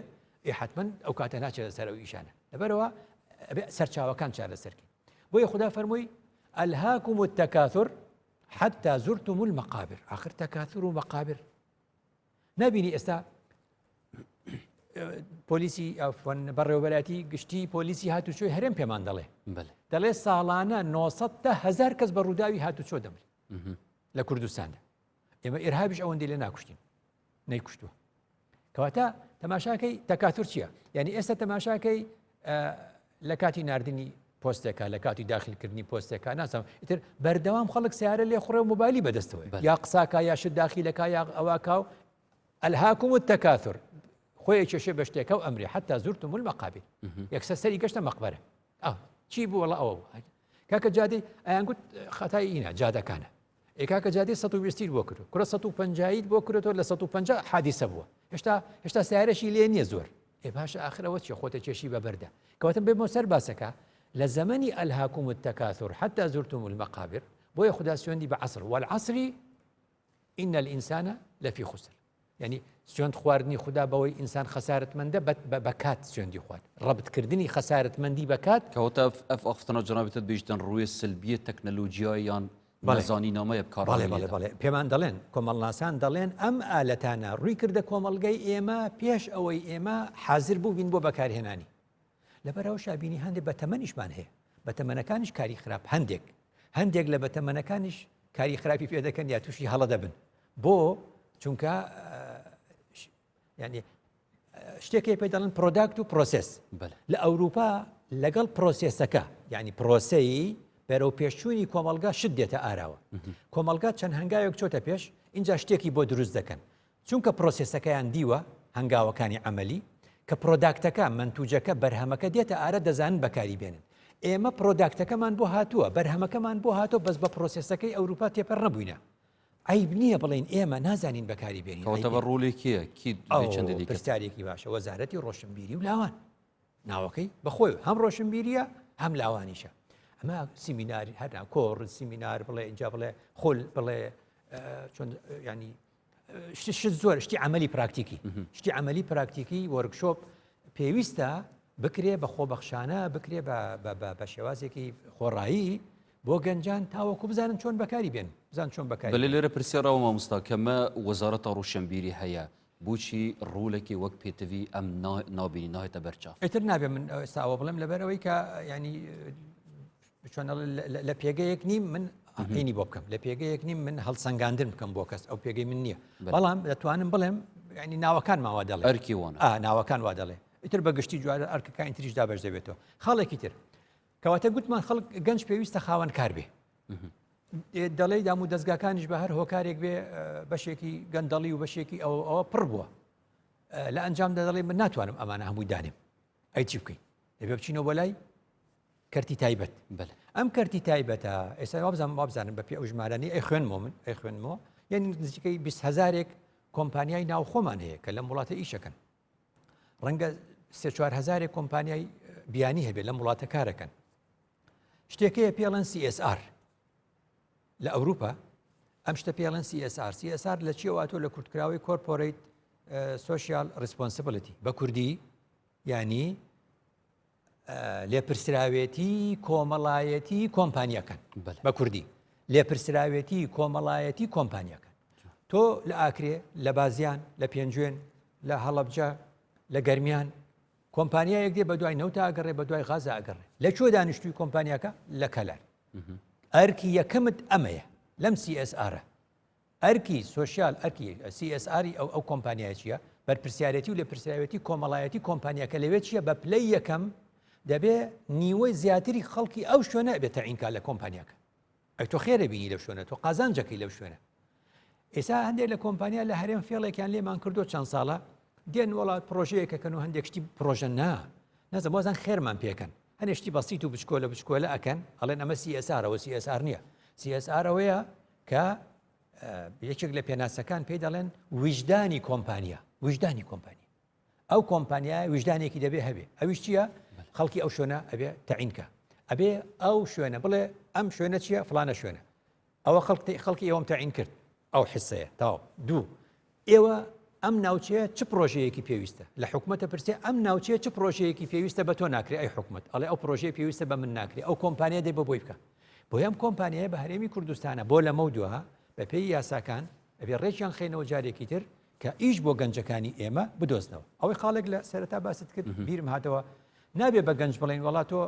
B: حتمما ئەو کاتە ناچێت سەر ئەو ئیشانە لەبەرەوە سەرچاوەکان چارەسەرکی بۆیە خدا فەرمووی ئەلهاکم التەکاثر حتى زرتم المقابر آخر تكاثر ومقابر نبيني استا بوليسي عفوا بەڕێوەبەراتی گشتی پۆلیسی هاتوچۆی هەرێم پێمان دەڵێ ساڵانە 900,000 کەس بە ڕووداوی هاتوچۆ دەمرێت لە کوردستاندا ئێمە ئێرهابیش ئەوەندەی لێ ناکوشتین نەیکوشتووە کەواتە تەماشاکەی تەکاتور چییە؟ یعنی ئێستا تەماشاکەی لە کاتی ناردنی پۆستێکە لە کاتی داخلکردنی پۆستێکە ناسم ئیتر بەردەوام خەڵک سیارە لێ خوڕێ و موبایلی بەدەستەوەی یا قساکە یا شت داخیلەکە یا ئەواکە و ئەلهاکم التەکاثر خۆی کێشێ بە شتێکە و ئەمرێ حتا زورتم المەقابر یەکسەر سەری گەشتە مەقبەرە چی بوو وەڵا ئەوە بوو کاکە جادەی ئەیان گوت خەتای ئینە جادەکانە کاکە جادەی 120 بۆ کرد کوڕە 150 بۆ کردەوە لە 150 حادیسە بووە هێشتا سیارەشی لێ نییە زۆر باشە ئاخرەوە چی خۆتە کێشی بەبەردە کەواتە بێمە سەر باسەکە لە زەمەنی ئەلهاکم التەکاثر حتى زرتم المقابر بۆیە خدا سوێندی بە عەسر والعەسر إن الإنسان لفي خسر يعني سوێند خواردنی خدا بەوەی ئینسان خەسارەتمەندە بە کات سوێندی خوارد ڕەبتکردنی خەسارەتمەندی بە کات
A: کەواتە ئەف ئافتەنە جەنابەتت بیشتن ڕووی سلبیە تەکنەلۆجیایان نەزانینامەیە بکارڵێ
B: پێمان دەڵێن کۆمەڵناسان دەڵێن ئەم ئالەتانە ڕووی کردە کۆمەڵگەی ئێمە پێش ئەوەی ئێمە حازر بوو بین بۆ بەکارهێنانی لەبەرەوە شابینی هەندێک بە تەمەنیشمان هەیە بە تەمەنەکانیش کاری خراپ هەندێک لە بە تەمەنەکانیش کاری خراپی پێ دەکەن یا تووشی هەڵە دەبن بۆ چونکە ینی شتێکی پێ دەڵێن پرۆداکت و پرۆسس لە ئەوروپا لەگەڵ پرۆسسەکە یعنی پرۆسەی بەرەو پێشچوونی کۆمەلگا شت دێتە ئاراوە کۆمەلگا چەند هەنگاوێک چۆتە پێش اینجا شتێکی بۆ دروست دەکەن چونکە پرۆسسەکەیان دیوە هەنگاوەکانی عملی کە پرۆداکتەکە منتوجەکە بەرهەمەکە دێتە ئارە دەزانن بەکاری بێنن ئێمە پرۆداکتەکەمان بۆ هاتووە بەرهەمەکەمان بۆ هاتۆ بەس بە پرۆسسەکەی ئەوروپا تێپەر نەبووینە عیب نییە بڵین ئێمە نازانین بەکاری بێنین
A: کەواتە بە ڕوولێکیە
B: پرسیارێکی باشە وەزارەتی ڕۆشنبیری و لاوان ناوەکەی بەخۆی هەم ڕۆشنبیریە هەم لاوانیشە ئەمە سیمیناری هەرنا کۆڕ سیمینار بڵێ اینجا بڵێ خۆل بڵێ چۆن ینی زۆر شتی عملی پراکتیکی شتی عملی پراکتیکی وەرکشۆپ پێویستە بکرێ بە خۆبەخشانە بکرێ بە شێوازێکی خۆڕایی بۆ گەنجان تاوەکو بزانن چۆن بەکاری بێن بزان چۆن بەکاری
A: بەلێ لێرە پرسیارەوە مامۆستا کەمە وەزارەتە ڕۆشنبیری هەیە بوچی ڕوولێکی وەک پێتەوی ئەم نابینی ناهێتە بەرچاو.
B: ئیتر نابێ من ئێستاوە بڵێم لەبەرەوەی کە ینی چۆن لە پێگەیەک نیم من عینی بۆ بکەم لە پێگەیەک نیم من هەڵسەنگاندن بکەم بۆ کەس ئەو پێگەی من نییە بەڵام دەتوانم بڵێم ینی ناوەکان ماوا دەڵێ
A: ئەرکی وانە
B: ناوەکان وا دەڵێ ئیتر بەگشتی جوارە ئەرکەکانی تریشدا بەش دەبێتەوە خاڵێکی تر کەواتە گوتمان خەڵک گەنج پێویستە خاوەن کار بێ دەڵێ دام و دەستگاکانیش بە هەر هۆکارێک بێ بەشێکی گەندەڵی و بەشێکی ئەوە پڕ بووە لە ئەنجامدا دەڵێ من ناتوانم ئەمانە هەمووی دانێم ئەی چی بکەین دەبێ بچینەوە بۆ لای کەرتی تایبەت ئەم کەرتی تایبەتە ئێستا وابزانم بە پێ ئەو ژمارانی ئەی خوێنمەوە من ئەی خوێنمەوە یعنی نزیکەی 20,000 کۆمپانیای ناو خۆمان هەیە کە لەم وڵاتە ئیشەکەن ڕەنگە 3-4,000 کۆمپانیای بیانی هەبێت لەم وڵاتە کارەکەن شتێکەیە پێڵەن CSR لە ئەوروپا ئەم شتە پێڵەن CSR لە چیەوە تۆ لە کورتکراوی کۆرپۆریت سوشیال ریسپۆنسیبلیتی بە کوردی ینی لێپرسراوێتی کۆمەڵایەتی کۆمپانیەکان بە کوردی لێپرسراوێتی کۆمەڵایەتی کۆمپانیەکان تۆ لە ئاکرێ لە بازیان لە پێنجوێن لە هەڵەبجە لە گەرمیان کۆمپانیایەک دێ بە دوای نەوت ئاگەڕێ بە دوای غاز ئاگەڕێ لە چۆ دانیشتووی کۆمپانیەکە لە کەلار ئەرکی یەکەمت ئەمەیە لەم CSR ئەرکی سوشیال ئەرکی CSR ئەو کۆمپانیای چییە بەرپرسیارەتی و لێپرسراوێتی کۆمەڵایەتی کۆمپانیەکە لەوێت چییە بە پلەی یەکەم دەبێ نیوەی زیاتری خەڵکی ئەو شوێنە بێتە عینکا لە کۆمپانیەکە ئەی تۆ خێرە بینی لەو شوێنە تۆ قازانجەکەی لەو شوێنە ئێستا هەندێک لە کۆمپانیا لە هەرێم فێڵێکیان لێمان کردو چەند ساڵە دێن وڵات پرۆژەیەکەکەن و هەندێک شتی پرۆژە نازە بۆزان خێرمان پێکەن هەنێشتی بەسیت و بچکۆلە ئەکەن ئەڵێن ئەمە CSRەوە CSR نییە CSRەوەیە کە یەکێک لە پێناسەکان پێی دەڵێن وجدانی کۆمپانیا وجدانی کۆمپانیا ئەو کۆمپانیای وجدانێکی دەبێ هەبێ ئەویش چییە خەڵکی ئەو شوێنە ئەبێ تەعینکە ئەبێ ئەو شوێنە بڵێ ئەم شوێنە چییە فلانە شوێنە ئەوە خەڵکی ئێوەم تەعین کرد ئەو حسەیە تاو دوو ئێوە ئەم ناوچەیە چ پرۆژەیەکی پێویستە لە حکوومەتە پرسێ ئەم ناوچەیە چ پرۆژەیەکی پێویستە بە تۆ ناکرێ ئەی حکوومەت ئەڵێ ئەو پرۆژەیە پێویستە بە من ناکرێ ئەو کۆمپانیا دێ بە بۆی بکە بۆ ئەم کۆمپانیایە بە هەرێمی کوردستانە بۆ لەمە دووە بە پێی یاساکان ئەبێ ڕێکیان خێنەوە جارێکی تر کە ئیش بۆ گەنجەکانی ئێمە بدۆزنەوە ئەوەی خاڵێک لە سەرەتا باست کرد بیرم هاتەوە نابێ بە گەنج بڵێن وڵات تۆ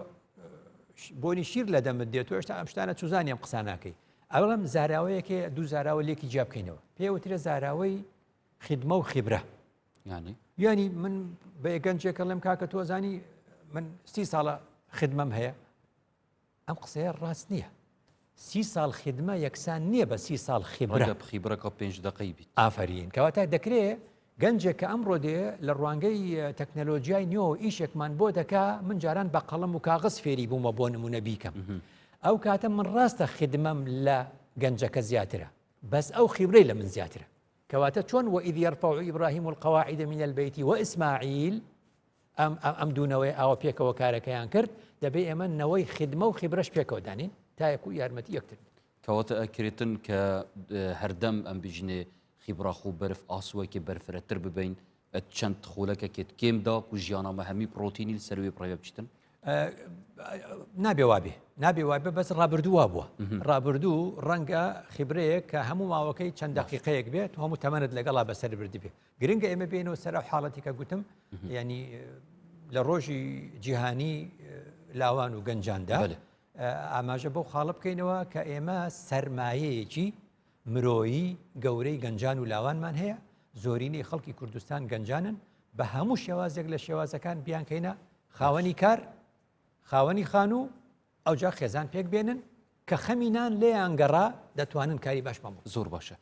B: بۆنی شیر لە دەمت دێت تۆ هێشتا ئەم شتانە چوزانی ئەم قساناکەی ئەوڵم زاراوەیەکێ دوو زاراوە لێکی جیا بکەینەوە پێوترە زاراوەی خدمە و خیبرە ینی من بە گەنجێکە لەم کاکە تۆزانی من 30 ساڵە خدمەم هەیە ئەم قسەیە ڕاست نییە 30 ساڵ خدمە یەکسان نییە بە 30 ساڵ
A: خیبرەکە 5 دقەی بیت
B: ئافرین کەواتە دەکرێت گەنجێک کە ئەمڕۆ دێ لە ڕوانگەی تەکنەلۆژیای نوێ ئیشێکمان بۆ دەکا من جاران بە قەڵەم و کاغز فێری بوومە بۆ نمونە بیکەم ئەو کاتە من ڕاستە خدمەم لە گەنجەکە زیاترە بەس ئەو خیبرەی لە من زیاترە کەواتە چۆن وإذ يرفع إبراهيم القواعد من البيت وإسماعيل ئەم دوونەوەی ئاوە پێکەوە کارەکەیان کرد دەبێ ئێمە نەوەی خدمە و خیبرەش پێکەوە دانین تایەک و یارمەتی یەکتر
A: کەواتە ئەکرێتن کە هەردەم ئەم بژنێ خیبراخ و بەرف ئاسوەکی بەرفرەتر ببین چەند خۆلەکەکێت کێمدا و ژیانامە هەمی پرۆتینی سەروێ پڕێ بچتن
B: نابێ وابێ بەس ڕابردووا بووە ڕابردوو ڕەنگە خیبرەیە کە هەموو ماوەکەی چەند دقیقەیەک بێت هەموو تەمەنت لەگەڵا بەسەر بردی بێ گرنگە ئێمە بێنەوە سەر حاڵەتی کە گوتم ینی لە ڕۆژی جیهانی لاوان و گەنجاندا ئاماژە بەو خاڵە بکەینەوە کە ئێمە سەرمایەیەکی مرۆیی گەورەی گەنجان و لاوانمان هەیە زۆرینەی خەڵکی کوردستان گەنجانن بە هەموو شێوازێک لە شێوازەکان بیانکەینە خاوەنی کار خاوەنی خان و ئەوجا خێزان پێک بێنن کە خەمینان لێیان گەڕا دەتوانن کاری باش بڵێن
A: زۆر باشە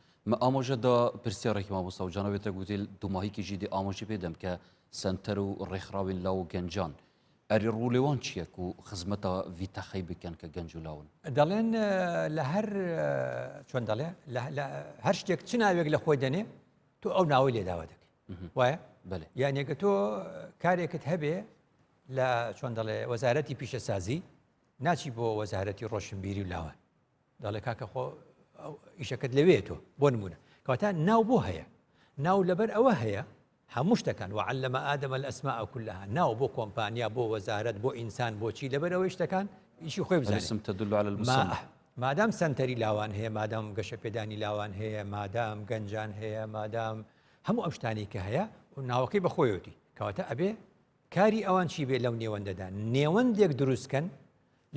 A: ئامۆژەدا پرسیارێکی مامۆستا و جانەوێتە گوتیل دوماهیکیژی دی ئامۆژی پێدەم کە سنتەر و ڕێکخراوین لاو و گەنجان ئەری ڕوولێوان چیەک و خزمەتە ڤیتەخەی بکەن کە گەنج و لاون
B: دەڵێن لە هەر چۆن دەڵێ هەر شتێک چ ناوێک لە خۆی دەنێ تۆ ئەو ناوەی لێداوا دەکەی وایە یانێکە تۆ کارێکت هەبێ لە چۆن دەڵێ وەزارەتی پیشەسازی ناچی بۆ وەزارەتی ڕۆشنبیری و لاوان دەڵێ کاکە خۆ ئیشەکەت لەوێ تۆ بۆ نمونە کەواتە ناو بۆ هەیە ناو لەبەر ئەوە هەیە هەموو شتەکان وعلم ئادەم الأسماء كلها ناو بۆ کۆمپانیا بۆ وەزارەت بۆ ئینسان بۆچی لەبەر ئەوەی شتەکان ئیشی خۆی بزانێت
A: تدل على المسمى
B: مادام سنتەری لاوان هەیە مادام گەشە پێدانی لاوان هەیە مادام گەنجان هەیە مادام هەموو ئەم شتانی کە هەیە و ناوەکەی بەخۆیەتی کەواتە ئەبێ کاری ئەوان چی بێ لەو نێوەندەدا نێوەندێک دروستکەن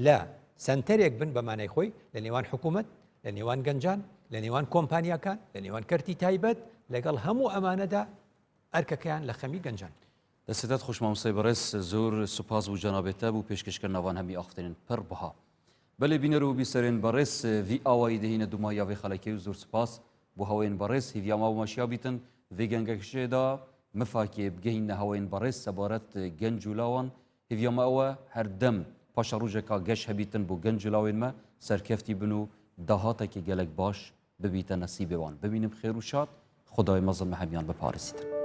B: لە سنتەرێک بن بەمانای خۆی لە نێوان حکوومەت لە نێوان گەنجان لە نێوان کۆمپانیاکان لە نێوان کەرتی تایبەت لەگەڵ هەموو ئەمانەدا ئەرکەکەیان لە خەمی گەنجان
A: دەستێت خۆش مامۆستای بەڕێز زۆر سوپاس بوو جەنابێتە بوو پێشکەشکردنەوان هەمی ئاختێنن پڕ بەها بەلێ بینەر و بیسەرێن بەڕێز ڤی ئاوایی دەهینە دوما یاوێ خەڵەکەی و زۆر سوپاس بۆ هەوەین بەڕێز هیڤیاما و ماشیا بیتن vê gengekişê da mifakê bigihîne hewên berêz sebaret genc û lawan hêviyama ew e her dem paşa rojeka geş hebîtin bû genc û lawên me serkeftî bin û dahatekê gelek baş bibîte nesîbê wan bimînim xêr û şad xudayê mezin me hemiyan biparêzîtin